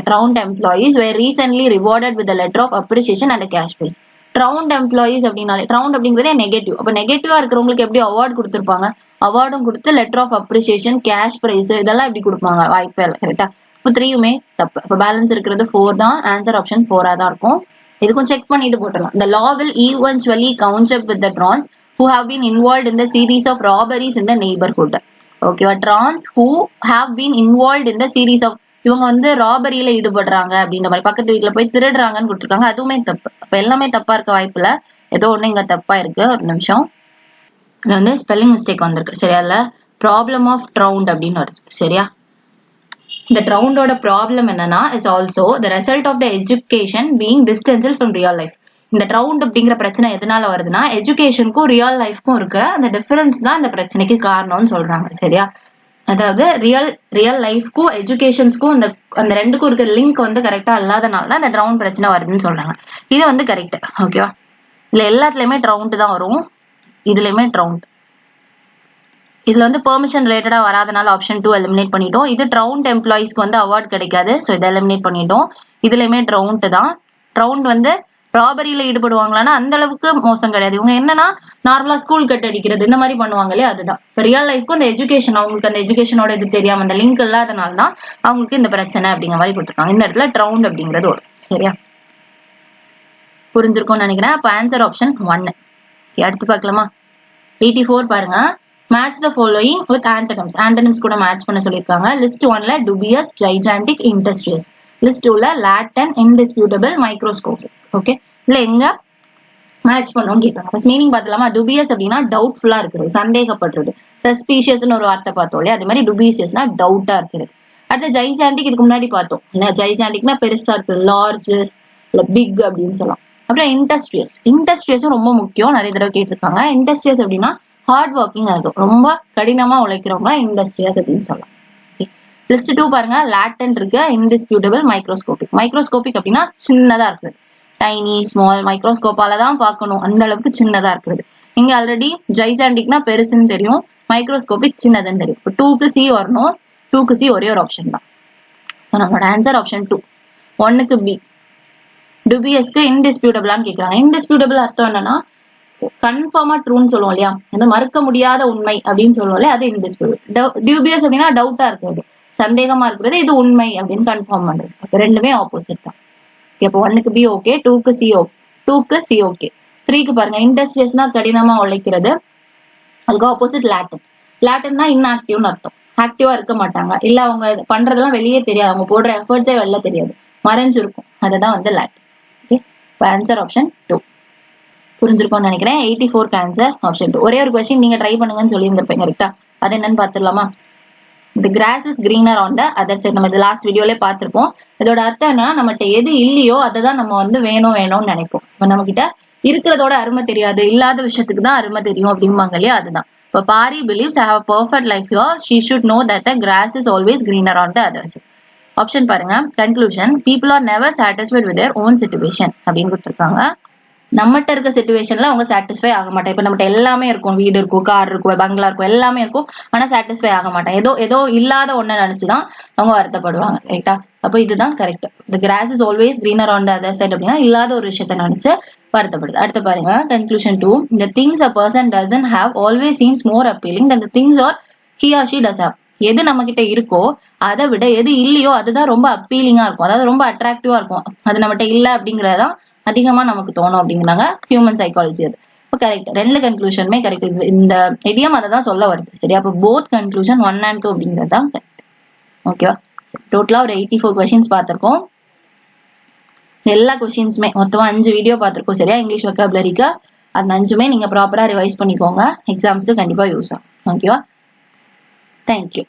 Speaker 1: trount employees were recently rewarded with a letter of appreciation and a cash prize. trount employees அப்படின்னாலே trount அப்படிங்கிறதே நெகட்டிவ். அப்ப நெகட்டிவா இருக்கிறவங்களுக்கு எப்படி அவார்டு கொடுத்துருப்பாங்க, அவார்டும் கொடுத்து letter of appreciation, cash prize இதெல்லாம் எப்படி கொடுப்பாங்க, வாய்ப்பே இல்லை. கரெக்டா? இப்போ 3யுமே தப்பு. இப்போ பேலன்ஸ் இருக்கிறது 4 தான். ஆன்சர் ஆப்ஷன் 4 தான் இருக்கும். இதுக்கும் செக் பண்ணிட்டு போட்டுடலாம். the law will eventually count up with the trons who have been involved in the series of robberies in the neighborhood. ஓகேவா? trons who have been involved in the series of, இவங்க வந்து ராபரியில ஈடுபடுறாங்க அப்படின்ற மாதிரி, பக்கத்து வீட்டுல போய் திருடுறாங்கன்னு கொடுத்துருக்காங்க. அதுவுமே தப்பு. அப்ப எல்லாமே தப்பா இருக்க வாய்ப்பு இல்ல, ஏதோ ஒண்ணு இங்க தப்பா இருக்கு. ஒரு நிமிஷம், இது வந்து ஸ்பெல்லிங் மிஸ்டேக் வந்திருக்கு. சரியா? இல்ல ப்ராப்ளம் ஆஃப் ட்ரவுண்ட் அப்படின்னு வருது. சரியா? இந்த ட்ரவுண்டோட ப்ராப்ளம் என்னன்னா is also the result of the education being distanced from real life. இந்த ட்ரவுண்ட் அப்படிங்கிற பிரச்சனை எதனால வருதுன்னா எஜுகேஷனுக்கும் ரியல் லைஃப்க்கும் இருக்கிற அந்த டிஃபரன்ஸ் தான் இந்த பிரச்சனைக்கு காரணம்னு சொல்றாங்க. சரியா? அதாவது ரியல் லைஃப்க்கும் எஜுகேஷன்ஸ்க்கும் அந்த ரெண்டுக்கும் இருக்கிற லிங்க் வந்து கரெக்டா இல்லாதனால தான் இந்த ட்ரவுண்ட் பிரச்சனை வருதுன்னு சொல்றாங்க. இது வந்து கரெக்ட். ஓகேவா? இதுல எல்லாத்துலயுமே ட்ரவுண்ட் தான் வரும், இதுலயுமே ட்ரவுண்ட். இதுல வந்து பெர்மிஷன் ரிலேட்டடா வராதனால ஆப்ஷன் 2 எலிமினேட் பண்ணிட்டோம். இது ட்ரவுண்ட் எம்ப்ளாயிஸ்க்கு வந்து அவார்ட் கிடைக்காது, ஸோ இதை எலிமினேட் பண்ணிட்டோம். இதுலயுமே ட்ரவுண்ட் தான். ட்ரவுண்ட் வந்து ராபரியில ஈடுபடுவாங்களான்னா அந்த அளவுக்கு மோசம் கிடையாது. இவங்க என்னன்னா நார்மலா ஸ்கூல் கட் அடிக்கிறது இந்த மாதிரி பண்ணுவாங்களே, அதுதான். இப்போ ரியல் லைஃப்க்கும் அந்த எஜுகேஷன், அவங்களுக்கு அந்த எஜுகேஷனோட இது தெரியாம அந்த லிங்க் இல்லாதனால தான் அவங்களுக்கு இந்த பிரச்சனை அப்படிங்கிற மாதிரி கொடுத்துருக்காங்க. இந்த இடத்துல ட்ரவுண்ட் அப்படிங்கிறது வரும். சரியா? புரிஞ்சிருக்கும்னு நினைக்கிறேன். அப்ப ஆன்சர் ஆப்ஷன் 1. அடுத்து பார்க்கலாமா? 84 பாருங்க. Match the following with antonyms. Antonyms கூட மேட்ச் பண்ண சொல்லியிருக்காங்க. லிஸ்ட் 1ல டுபியஸ், ஜைஜாண்டிக், இண்டஸ்ட்ரியஸ். லிஸ்ட் 2ல லாட்டன், இன்டிஸ்பியூட்டபிள், மைக்ரோஸ்கோபிக். ஓகே, இல்ல எங்க மேட்ச் பண்ணணும்னு கேட்கறாங்க. First meaning பார்த்தலாமா? டுபியஸ் அப்படின்னா டவுட்ஃபுல்லா இருக்கிறது, சந்தேகப்படுறது. சஸ்பீஷியஸ்னு ஒரு வார்த்தை பார்த்தோம் இல்லையா, அதே மாதிரி டுபியஸ்னா டவுட்டா இருக்கிறது. அடுத்து ஜைஜாண்டிக், இதுக்கு முன்னாடி பார்த்தோம் இல்ல, ஜைஜாண்டிக்னா பெருசா இருக்கு, லார்ஜஸ் இல்ல பிக் அப்படின்னு சொல்லலாம். அப்புறம் இண்டஸ்ட்ரியஸ், இண்டஸ்ட்ரியஸும் ரொம்ப முக்கியம், நிறைய தடவை கேட்டிருக்காங்க. இண்டஸ்ட்ரியஸ் அப்படின்னா ஹார்ட் ஒர்க்கிங் இருக்கும், ரொம்ப கடினமா உழைக்கிறவங்க இண்டஸ்ட்ரியஸ் அப்படின்னு சொல்லலாம். லிஸ்ட் 2 பாருங்க. லாட்டன் இருக்கு, இன்டிஸ்பியூட்டபிள், மைக்ரோஸ்கோபிக். மைக்ரோஸ்கோபிக் அப்படின்னா சின்னதா இருக்குது, டைனி, ஸ்மால், மைக்ரோஸ்கோப்பால தான் பார்க்கணும், அந்த அளவுக்கு சின்னதா இருக்குது. இங்க ஆல்ரெடி ஜைஜாண்டிக்னா பெருசுன்னு தெரியும், மைக்ரோஸ்கோபிக் சின்னதுன்னு தெரியும். இப்போ 2க்கு சி வரணும், 2க்கு சி ஒரே ஒரு ஆப்ஷன் தான். ஸோ நம்மளோட ஆன்சர் ஆப்ஷன் 2. 1க்கு பி. டுபியஸ்க்கு இன்டிஸ்பியூட்டபிளான்னு கேட்கறாங்க. இன்டிஸ்பியூட்டபிள் அர்த்தம் என்னன்னா கன்ஃபார்மா ட்ரூன்னு சொல்லுவோம் இல்லையா, அந்த மறுக்க முடியாத உண்மை அப்படின்னு சொல்லுவோம் இல்லையா, அது இன்டிஸ்பியூட்டபிள். டியூபியஸ் அப்படின்னா டவுட்டா இருக்கிறது, சந்தேகமா இருக்கிறது, இது உண்மை அப்படின்னு கன்ஃபார்ம் பண்றது. அப்ப ரெண்டுமே ஆப்போசிட் தான். இப்போ 1க்கு பி ஓகே, 2க்கு சி ஓகே, 2க்கு சி ஓகே. 3க்கு பாருங்க. இண்டஸ்ட்ரியஸ்னா கடினமா உழைக்கிறது,
Speaker 2: அதுக்கு ஆப்போசிட் லாட்டின். லாட்டின்னா இன்ஆக்டிவ்னு அர்த்தம். ஆக்டிவா இருக்க மாட்டாங்க, இல்ல அவங்க பண்றதெல்லாம் வெளியே தெரியாது, அவங்க போடுற எஃபர்ட்ஸே வெளில தெரியாது, மறைஞ்சிருக்கும். அதுதான் வந்து லாட்டின். Okay, answer option 2. புரிஞ்சிருக்கும்னு நினைக்கிறேன். 84க்கு ஆன்சர் ஆப்ஷன் 2. ஒரே ஒரு கொஸ்டின் நீங்க ட்ரை பண்ணுங்கன்னு சொல்லியிருந்திருப்பேன், கரெக்டா? அது என்னன்னு பாத்துடலாமா? The grass is greener on the other side. நம்ம இது லாஸ்ட் வீடியோல பார்த்திருப்போம். இதோட அர்த்தம் என்னன்னா, நம்மகிட்ட எது இல்லையோ அதை தான் நம்ம வந்து வேணும்னு நினைப்போம். நம்ம கிட்ட இருக்கிறதோட அருமை தெரியாது, இல்லாத விஷயத்துக்கு தான் அருமை தெரியும் அப்படிம்பாங்க இல்லையா, அதுதான். இப்போ Pari believes I have a perfect life here. She should know that the grass is always greener on the other side. Option பாருங்க. Conclusion, people are never satisfied with their own situation அப்படின்னு கொடுத்துருக்காங்க. நம்மகிட்ட இருக்க சிச்சுவேஷன்ல அவங்க சாட்டிஸ்ஃபை ஆக மாட்டாங்க. இப்ப நம்மகிட்ட எல்லாமே இருக்கும், வீடு இருக்கும், கார் இருக்கும், பங்களா இருக்கும், எல்லாமே இருக்கும், ஆனா சாட்டிஸ்ஃபை ஆக மாட்டாங்க. ஏதோ இல்லாத ஒண்ணு நினைச்சுதான் அவங்க வருத்தப்படுவாங்க, ரைட்டா? அப்போ இதுதான் correct. The grass is always greener on the other side அப்படின்னா இல்லாத ஒரு விஷயத்த நினைச்சு வருத்தப்படுது. அடுத்து பாருங்க, conclusion 2. The things a person doesn't have always seems more appealing than the things or he or she does have. எது நம்ம கிட்ட இருக்கோ அதை விட எது இல்லையோ அதுதான் ரொம்ப அப்பீலிங்கா இருக்கும், அதாவது ரொம்ப அட்ராக்டிவா இருக்கும். அது நம்மகிட்ட இல்ல அப்படிங்கறதான் அதிகமா நமக்கு தோணும் அப்படிங்கிறாங்க ஹியூமன் சைக்காலஜி. அது இப்போ கரெக்ட். ரெண்டு கன்க்ளூஷனுமே கரெக்ட். இந்த இடியம் அதை தான் சொல்ல வருது, சரியா? அப்போ போத் கன்க்ளூஷன் 1 and 2 அப்படிங்கிறது தான் கரெக்ட். ஓகேவா? டோட்டலா ஒரு 84 கொஸ்டின்ஸ் பார்த்திருக்கோம். எல்லா கொஸ்டின்ஸுமே மொத்தமா 5 வீடியோ பார்த்திருக்கோம், சரியா? இங்கிலீஷ் வொக்காபுலரிக்கு அந்த 5மே நீங்க ப்ராப்பரா ரிவைஸ் பண்ணிக்கோங்க, எக்ஸாம்ஸ்க்கு கண்டிப்பா யூஸ் ஆகும். ஓகேவா? தேங்க்யூ.